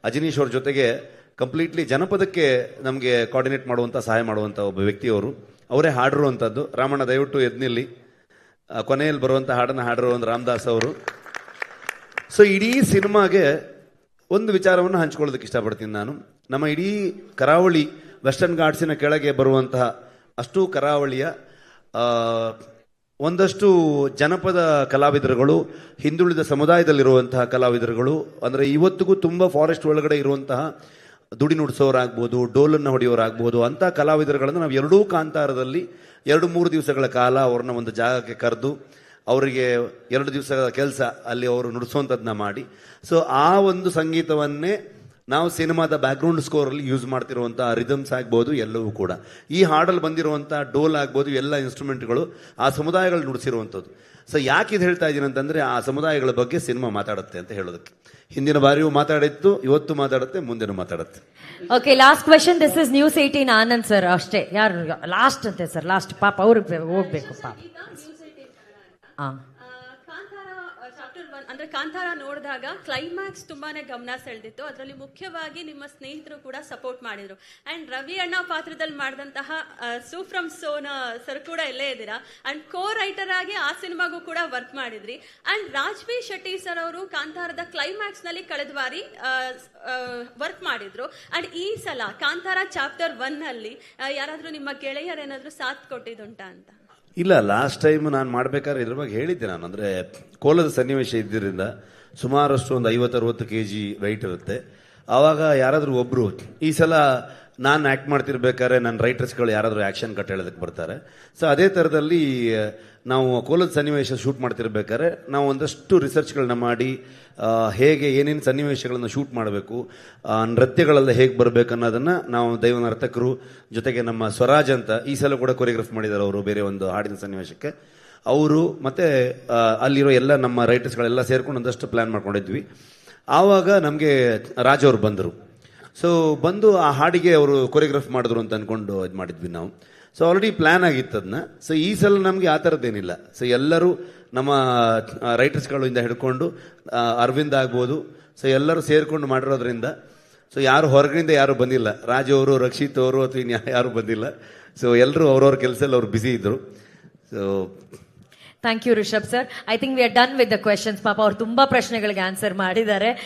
ಅಜನೀಶ್ ಅವ್ರ ಜೊತೆಗೆ. ಕಂಪ್ಲೀಟ್ಲಿ ಜನಪದಕ್ಕೆ ನಮಗೆ ಕೋಆರ್ಡಿನೇಟ್ ಮಾಡುವಂಥ ಸಹಾಯ ಮಾಡುವಂಥ ಒಬ್ಬ ವ್ಯಕ್ತಿಯವರು, ಅವರೇ ಹಾಡಿರುವಂಥದ್ದು. ರಾಮಣ್ಣ ದಯವಿಟ್ಟು ಎದ್ನಿಲ್ಲಿ, ಕೊನೆಯಲ್ಲಿ ಬರುವಂಥ ಹಾಡನ್ನು ಹಾಡಿರೋ ಒಂದು ರಾಮದಾಸ್ ಅವರು. ಸೊ ಇಡೀ ಸಿನಿಮಾಗೆ ಒಂದು ವಿಚಾರವನ್ನು ಹಂಚ್ಕೊಳ್ಳೋದಕ್ಕೆ ಇಷ್ಟಪಡ್ತೀನಿ ನಾನು. ನಮ್ಮ ಇಡೀ ಕರಾವಳಿ ವೆಸ್ಟರ್ನ್ ಘಾಟ್ಸಿನ ಕೆಳಗೆ ಬರುವಂತಹ ಅಷ್ಟು ಕರಾವಳಿಯ ಒಂದಷ್ಟು ಜನಪದ ಕಲಾವಿದರುಗಳು, ಹಿಂದುಳಿದ ಸಮುದಾಯದಲ್ಲಿರುವಂತಹ ಕಲಾವಿದರುಗಳು, ಅಂದರೆ ಇವತ್ತಿಗೂ ತುಂಬ ಫಾರೆಸ್ಟ್ ಒಳಗಡೆ ಇರುವಂತಹ ದುಡಿ ನುಡಿಸೋರಾಗ್ಬೋದು, ಡೋಲನ್ನು ಹೊಡೆಯೋರಾಗ್ಬೋದು, ಅಂಥ ಕಲಾವಿದರುಗಳನ್ನು ನಾವು ಎರಡೂ ಕಾಂತಾರದಲ್ಲಿ 2-3 ದಿವಸಗಳ ಕಾಲ ಅವ್ರನ್ನ ಒಂದು ಜಾಗಕ್ಕೆ ಕರೆದು ಅವರಿಗೆ 2 ದಿವಸದ ಕೆಲಸ ಅಲ್ಲಿ ಅವರು ನುಡಿಸೋಂಥದ್ದನ್ನ ಮಾಡಿ, ಸೊ ಆ ಒಂದು ಸಂಗೀತವನ್ನೇ ನಾವು ಸಿನಿಮಾದ ಬ್ಯಾಕ್ಗ್ರೌಂಡ್ ಸ್ಕೋರಲ್ಲಿ ಯೂಸ್ ಮಾಡ್ತಿರುವಂಥ ರಿದಮ್ಸ್ ಆಗ್ಬೋದು, ಎಲ್ಲವೂ ಕೂಡ ಈ ಹಾಡಲ್ಲಿ ಬಂದಿರುವಂಥ ಡೋಲ್ ಆಗ್ಬೋದು, ಎಲ್ಲ ಇನ್ಸ್ಟ್ರೂಮೆಂಟ್ಗಳು ಆ ಸಮುದಾಯಗಳು ನುಡಿಸಿರುವಂಥದ್ದು. ಸೊ ಯಾಕೆ ಇದು ಹೇಳ್ತಾ ಇದ್ದೀನಿ ಅಂತಂದರೆ, ಆ ಸಮುದಾಯಗಳ ಬಗ್ಗೆ ಸಿನಿಮಾ ಮಾತಾಡುತ್ತೆ ಅಂತ ಹೇಳೋದಕ್ಕೆ. ಹಿಂದಿನ ಬಾರಿಯೂ ಮಾತಾಡಿತ್ತು, ಇವತ್ತು ಮಾತಾಡುತ್ತೆ, ಮುಂದೆನೂ ಮಾತಾಡುತ್ತೆ. Okay, last question. This is news 18 Anand sir. ಅಷ್ಟೇ, ಯಾರು ಲಾಸ್ಟ್ ಅಂತೆ ಸರ್, ಲಾಸ್ಟ್ ಪಾಪ ಅವ್ರಿಗೆ ಹೋಗ್ಬೇಕು ಪಾಪ. ಅಂದ್ರೆ ಕಾಂತಾರ ನೋಡಿದಾಗ ಕ್ಲೈಮ್ಯಾಕ್ಸ್ ತುಂಬಾನೇ ಗಮನ ಸೆಳೆದಿತ್ತು. ಅದರಲ್ಲಿ ಮುಖ್ಯವಾಗಿ ನಿಮ್ಮ ಸ್ನೇಹಿತರು ಕೂಡ ಸಪೋರ್ಟ್ ಮಾಡಿದ್ರು. ಅಂಡ್ ರವಿ ಅಣ್ಣ ಪಾತ್ರದಲ್ಲಿ ಮಾಡಿದಂತಹ ಸೂಫ್ರಮ್ ಸೋನ ಸರ್ ಕೂಡ ಇಲ್ಲೇ ಇದ್ದೀರಾ. ಅಂಡ್ ಕೋ ರೈಟರ್ ಆಗಿ ಆ ಸಿನಿಮಾಗೂ ಕೂಡ ವರ್ಕ್ ಮಾಡಿದ್ರಿ. ಅಂಡ್ ರಾಜ್ಬಿ ಶೆಟ್ಟಿ ಸರ್ ಅವರು ಕಾಂತಾರದ ಕ್ಲೈಮ್ಯಾಕ್ಸ್ ನಲ್ಲಿ ಕಳೆದ ಬಾರಿ ವರ್ಕ್ ಮಾಡಿದ್ರು. ಅಂಡ್ ಈ ಸಲ ಕಾಂತಾರ ಚಾಪ್ಟರ್ 1 ನಲ್ಲಿ ಯಾರಾದ್ರೂ ನಿಮ್ಮ ಗೆಳೆಯರು ಏನಾದ್ರೂ ಸಾಥ್ ಕೊಟ್ಟಿದ್ದುಂಟಾ ಅಂತ? ಇಲ್ಲ, ಲಾಸ್ಟ್ ಟೈಮ್ ನಾನು ಮಾಡ್ಬೇಕಾದ್ರೆ ಇದ್ರ ಬಗ್ಗೆ ಹೇಳಿದ್ದೆ ನಾನು. ಅಂದರೆ ಕೋಲದ ಸನ್ನಿವೇಶ ಇದ್ದಿದ್ದರಿಂದ ಸುಮಾರಷ್ಟು ಒಂದು 50-60 kg ವೆಯ್ಟ್ ಇರುತ್ತೆ. ಆವಾಗ ಯಾರಾದರೂ ಒಬ್ಬರು, ಈ ಸಲ ನಾನು ಆ್ಯಕ್ಟ್ ಮಾಡ್ತಿರ್ಬೇಕಾದ್ರೆ ನನ್ನ ರೈಟರ್ಸ್ಗಳು ಯಾರಾದರೂ ಆ್ಯಕ್ಷನ್ ಕಟ್ ಹೇಳೋದಕ್ಕೆ ಬರ್ತಾರೆ. ಸೊ ಅದೇ ಥರದಲ್ಲಿ ನಾವು ಕೋಲದ ಸನ್ನಿವೇಶ ಶೂಟ್ ಮಾಡ್ತಿರ್ಬೇಕಾದ್ರೆ ನಾವು ಒಂದಷ್ಟು ರಿಸರ್ಚ್ಗಳನ್ನ ಮಾಡಿ ಹೇಗೆ ಏನೇನು ಸನ್ನಿವೇಶಗಳನ್ನು ಶೂಟ್ ಮಾಡಬೇಕು, ನೃತ್ಯಗಳೆಲ್ಲ ಹೇಗೆ ಬರಬೇಕು ಅನ್ನೋದನ್ನು ನಾವು ದೈವ ನರ್ತಕರು ಜೊತೆಗೆ ನಮ್ಮ ಸ್ವರಾಜ್ ಅಂತ ಈ ಸಲ ಕೂಡ ಕೊರಿಯೋಗ್ರಫ್ ಮಾಡಿದ್ದಾರೆ ಅವರು, ಬೇರೆ ಒಂದು ಹಾಡಿನ ಸನ್ನಿವೇಶಕ್ಕೆ ಅವರು, ಮತ್ತು ಅಲ್ಲಿರೋ ಎಲ್ಲ ನಮ್ಮ ರೈಟರ್ಸ್ಗಳೆಲ್ಲ ಸೇರ್ಕೊಂಡು ಒಂದಷ್ಟು ಪ್ಲ್ಯಾನ್ ಮಾಡ್ಕೊಂಡಿದ್ವಿ. ಆವಾಗ ನಮಗೆ ರಾಜ್ ಅವರು ಬಂದರು. ಸೊ ಬಂದು ಆ ಹಾಡಿಗೆ ಅವರು ಕೊರಿಯೋಗ್ರಫ್ ಮಾಡಿದ್ರು ಅಂತ ಅಂದ್ಕೊಂಡು ಇದು ಮಾಡಿದ್ವಿ ನಾವು. ಸೊ ಆಲ್ರೆಡಿ ಪ್ಲ್ಯಾನ್ ಆಗಿತ್ತು ಅದನ್ನ. ಸೊ ಈ ಸಲ ನಮಗೆ ಆ ಥರದ್ದೇನಿಲ್ಲ. ಸೊ ಎಲ್ಲರೂ ನಮ್ಮ ರೈಟರ್ಸ್ಗಳಿಂದ ಹಿಡ್ಕೊಂಡು ಅರವಿಂದ್ ಆಗ್ಬೋದು, ಸೊ ಎಲ್ಲರೂ ಸೇರಿಕೊಂಡು ಮಾಡಿರೋದ್ರಿಂದ ಸೊ ಯಾರು ಹೊರಗಡೆಯಿಂದ ಯಾರು ಬಂದಿಲ್ಲ. ರಾಜು ಅವರು, ರಕ್ಷಿತ್ ಅವರು ಅಥವಾ ಇನ್ನು ಯಾರು ಬಂದಿಲ್ಲ. ಸೊ ಎಲ್ಲರೂ ಅವ್ರವ್ರ ಕೆಲಸದಲ್ಲಿ ಅವ್ರು ಬ್ಯುಸಿ ಇದ್ದರು. So thank you Rishab sir. I think we are done with the questions. ಪಾಪ ಅವ್ರು ತುಂಬಾ ಪ್ರಶ್ನೆಗಳಿಗೆ ಆನ್ಸರ್ ಮಾಡಿದ್ದಾರೆ.